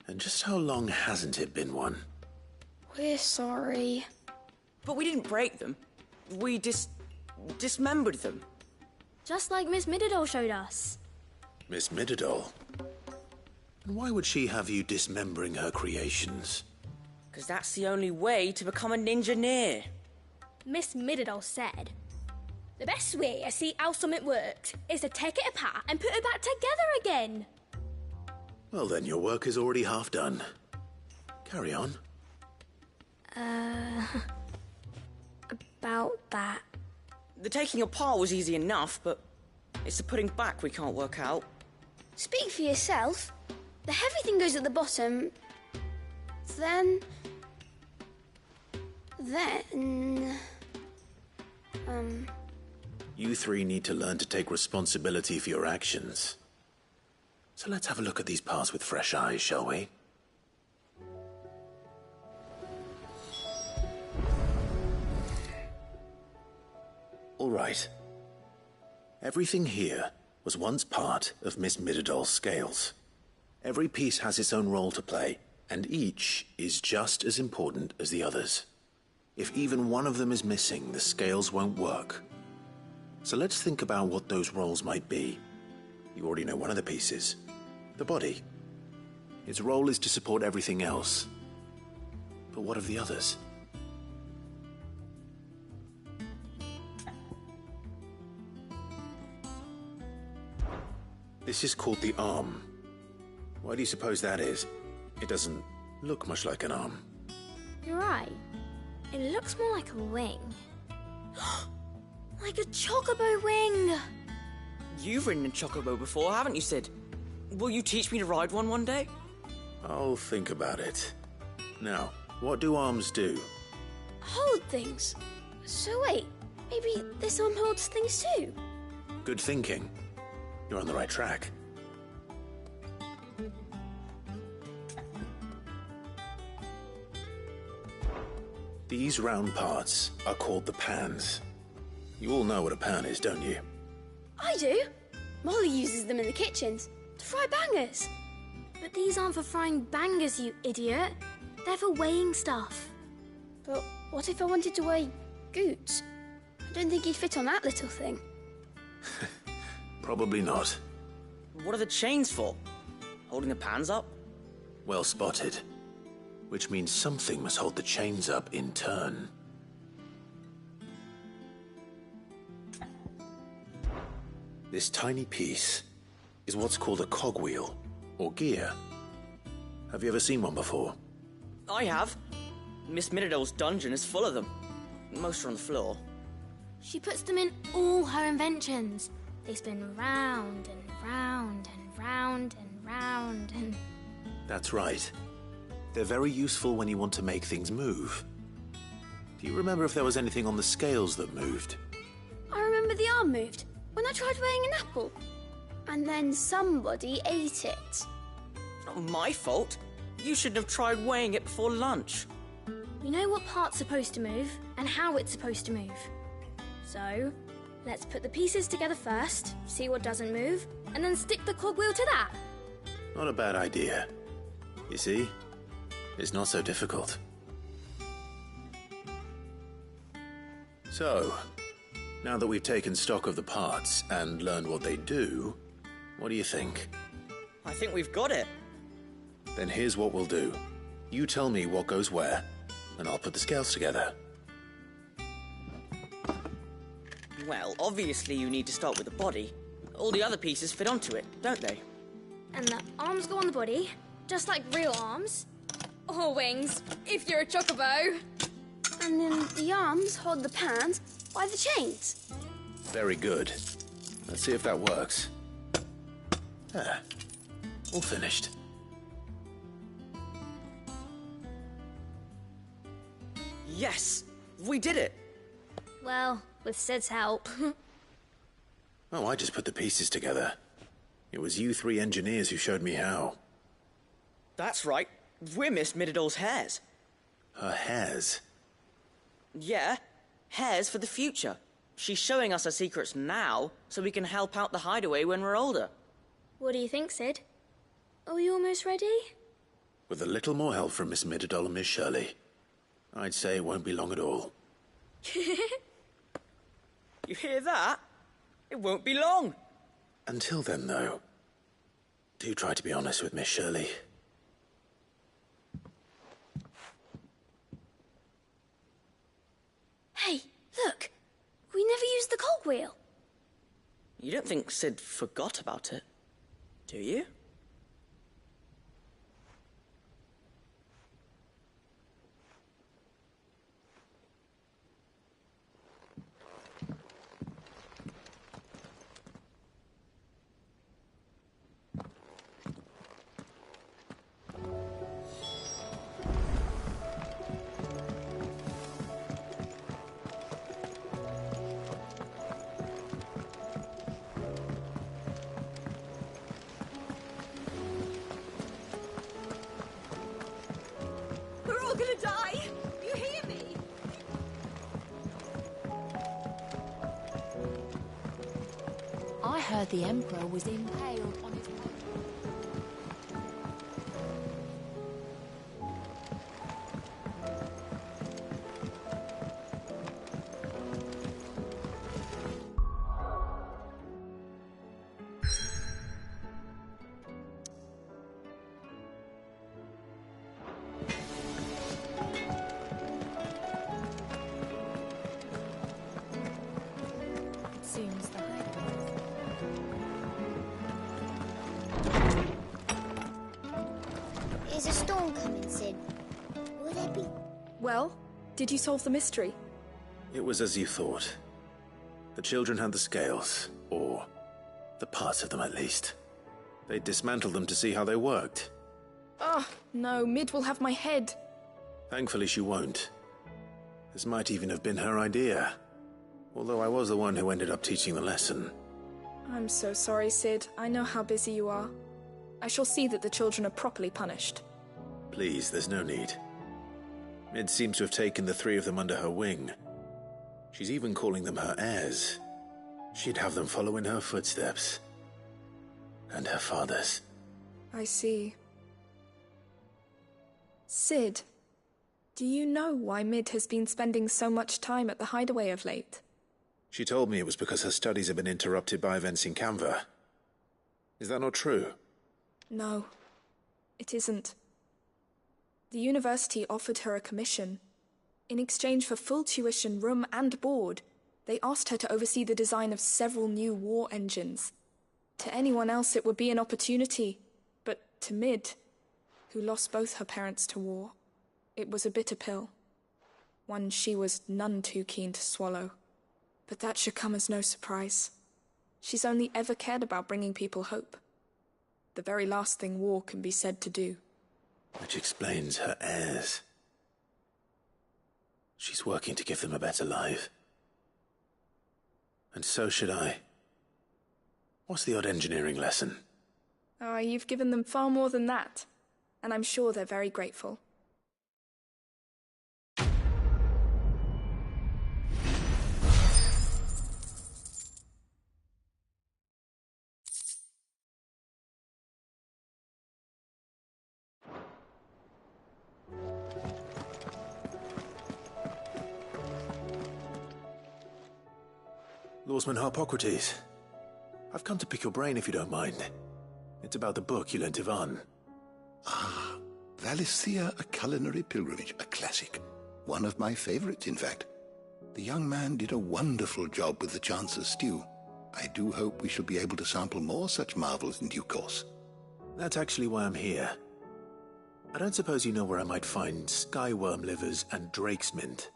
And just how long hasn't it been one? We're sorry. But we didn't break them. We dismembered them. Just like Miss Mididol showed us. Miss Mididol? And why would she have you dismembering her creations? Because that's the only way to become a ninja-neer. Miss Mididol said, the best way to see how something worked is to take it apart and put it back together again. Well then, your work is already half done. Carry on. About that. The taking apart was easy enough, but it's the putting back we can't work out. Speak for yourself. The heavy thing goes at the bottom. Then... You three need to learn to take responsibility for your actions. So let's have a look at these parts with fresh eyes, shall we? All right. Everything here was once part of Miss Mididol's scales. Every piece has its own role to play, and each is just as important as the others. If even one of them is missing, the scales won't work. So let's think about what those roles might be. You already know one of the pieces. The body. Its role is to support everything else. But what of the others? This is called the arm. Why do you suppose that is? It doesn't look much like an arm. You're right. It looks more like a wing. Like a chocobo wing! You've ridden a chocobo before, haven't you, Sid? Will you teach me to ride one day? I'll think about it. Now, what do arms do? Hold things. So wait, maybe this arm holds things too? Good thinking. You're on the right track. These round parts are called the pans. You all know what a pan is, don't you? I do. Molly uses them in the kitchens to fry bangers. But these aren't for frying bangers, you idiot. They're for weighing stuff. But what if I wanted to weigh Goots? I don't think he'd fit on that little thing. Probably not. What are the chains for? Holding the pans up? Well spotted. Which means something must hold the chains up in turn. This tiny piece is what's called a cogwheel, or gear. Have you ever seen one before? I have. Miss Mididol's dungeon is full of them. Most are on the floor. She puts them in all her inventions. They spin round and round and round and round and... That's right. They're very useful when you want to make things move. Do you remember if there was anything on the scales that moved? I remember the arm moved when I tried weighing an apple. And then somebody ate it. Not my fault. You shouldn't have tried weighing it before lunch. We know what part's supposed to move and how it's supposed to move. So, let's put the pieces together first, see what doesn't move, and then stick the cogwheel to that. Not a bad idea. You see? It's not so difficult. So, now that we've taken stock of the parts and learned what they do, what do you think? I think we've got it. Then here's what we'll do. You tell me what goes where, and I'll put the scales together. Well, obviously you need to start with the body. All the other pieces fit onto it, don't they? And the arms go on the body, just like real arms. Or wings, if you're a chocobo. And then the arms hold the pans by the chains. Very good. Let's see if that works. There. All finished. Yes! We did it! Well, with Sid's help. Oh, I just put the pieces together. It was you three engineers who showed me how. That's right. We're Miss Mididol's hairs. Her hairs? Yeah, hairs for the future. She's showing us her secrets now, so we can help out the hideaway when we're older. What do you think, Sid? Are we almost ready? With a little more help from Miss Mididol and Miss Shirley, I'd say it won't be long at all. You hear that? It won't be long. Until then, though, do try to be honest with Miss Shirley. Hey, look! We never used the cogwheel. You don't think Sid forgot about it, do you? We're all gonna die! You hear me? I heard the Emperor was impaled on his... Seems the Is a storm coming, Sid? Will there be... Well, did you solve the mystery? It was as you thought. The children had the scales, or the parts of them at least. They dismantled them to see how they worked. Ah, no, Mid will have my head. Thankfully she won't. This might even have been her idea. Although I was the one who ended up teaching the lesson. I'm so sorry, Sid. I know how busy you are. I shall see that the children are properly punished. Please, there's no need. Mid seems to have taken the three of them under her wing. She's even calling them her heirs. She'd have them follow in her footsteps. And her father's. I see. Sid, do you know why Mid has been spending so much time at the hideaway of late? She told me it was because her studies have been interrupted by events in Canva. Is that not true? No, it isn't. The university offered her a commission. In exchange for full tuition, room and board, they asked her to oversee the design of several new war engines. To anyone else it would be an opportunity, but to Mid, who lost both her parents to war, it was a bitter pill. One she was none too keen to swallow. But that should come as no surprise. She's only ever cared about bringing people hope. The very last thing war can be said to do. Which explains her heirs. She's working to give them a better life. And so should I. What's the odd engineering lesson? Oh, you've given them far more than that. And I'm sure they're very grateful. Lawsman Harpocrates. I've come to pick your brain if you don't mind. It's about the book you lent Ivan. Ah, Valisthea, A Culinary Pilgrimage, a classic. One of my favorites, in fact. The young man did a wonderful job with the Chance's stew. I do hope we shall be able to sample more such marvels in due course. That's actually why I'm here. I don't suppose you know where I might find skyworm livers and drake's mint.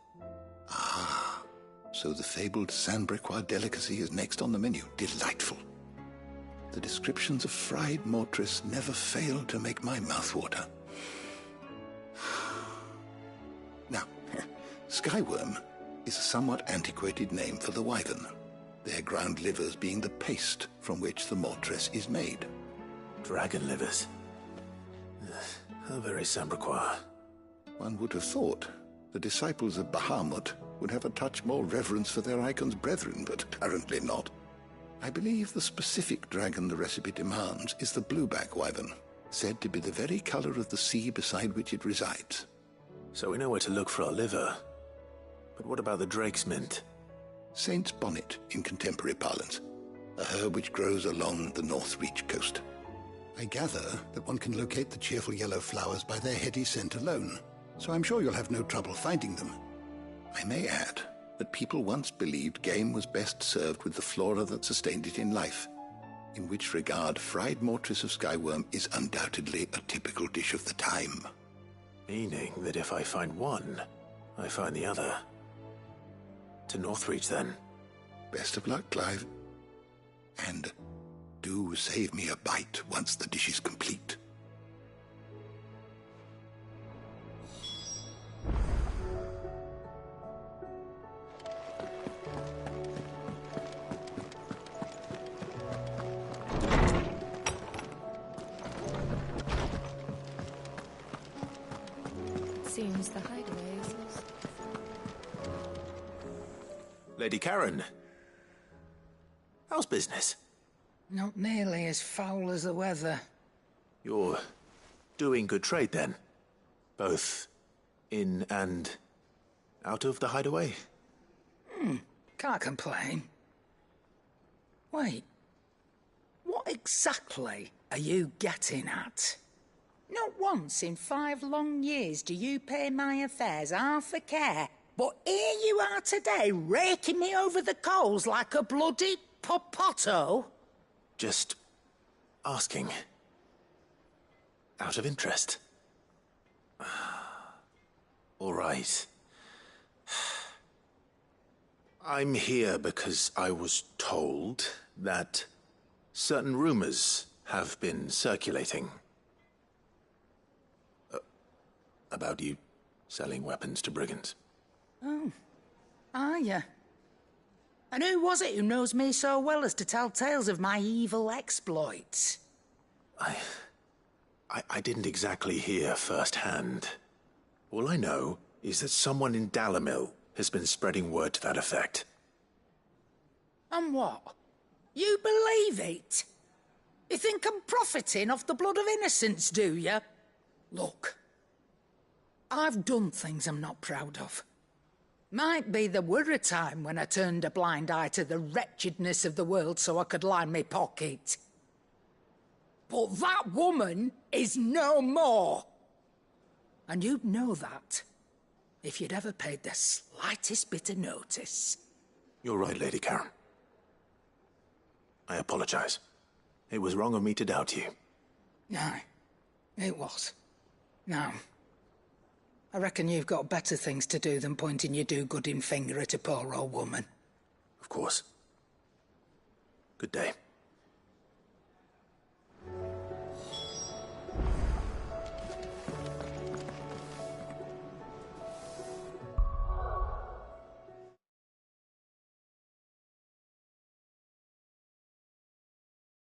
Ah, so the fabled Sandbrequois delicacy is next on the menu. Delightful. The descriptions of fried mortress never fail to make my mouth water. Now, skyworm is a somewhat antiquated name for the wyvern, their ground livers being the paste from which the mortress is made. Dragon livers. How very Sandbrequois. One would have thought the disciples of Bahamut would have a touch more reverence for their icon's brethren, but apparently not. I believe the specific dragon the recipe demands is the blueback wyvern, said to be the very colour of the sea beside which it resides. So we know where to look for our liver. But what about the drake's mint? Saint's bonnet in contemporary parlance, a herb which grows along the North Reach coast. I gather that one can locate the cheerful yellow flowers by their heady scent alone, so I'm sure you'll have no trouble finding them. I may add that people once believed game was best served with the flora that sustained it in life, in which regard fried mortress of skyworm is undoubtedly a typical dish of the time. Meaning that if I find one, I find the other. To Northreach, then. Best of luck, Clive. And do save me a bite once the dish is complete. Seems the hideaway is lost. Lady Karen. How's business? Not nearly as foul as the weather. You're doing good trade, then? Both in and out of the hideaway? Can't complain. Wait. What exactly are you getting at? Not once in 5 long years do you pay my affairs half a care, but here you are today, raking me over the coals like a bloody popoto? Just asking. Out of interest. All right. I'm here because I was told that certain rumors have been circulating. About you selling weapons to brigands. Oh, are you? And who was it who knows me so well as to tell tales of my evil exploits? I didn't exactly hear firsthand. All I know is that someone in Dalimil has been spreading word to that effect. And what? You believe it? You think I'm profiting off the blood of innocents, do you? Look, I've done things I'm not proud of. Might be there were a time when I turned a blind eye to the wretchedness of the world so I could line my pocket. But that woman is no more. And you'd know that if you'd ever paid the slightest bit of notice. You're right, Lady Karen. I apologize. It was wrong of me to doubt you. No, it was. Now, I reckon you've got better things to do than pointing your do-gooding finger at a poor old woman. Of course. Good day.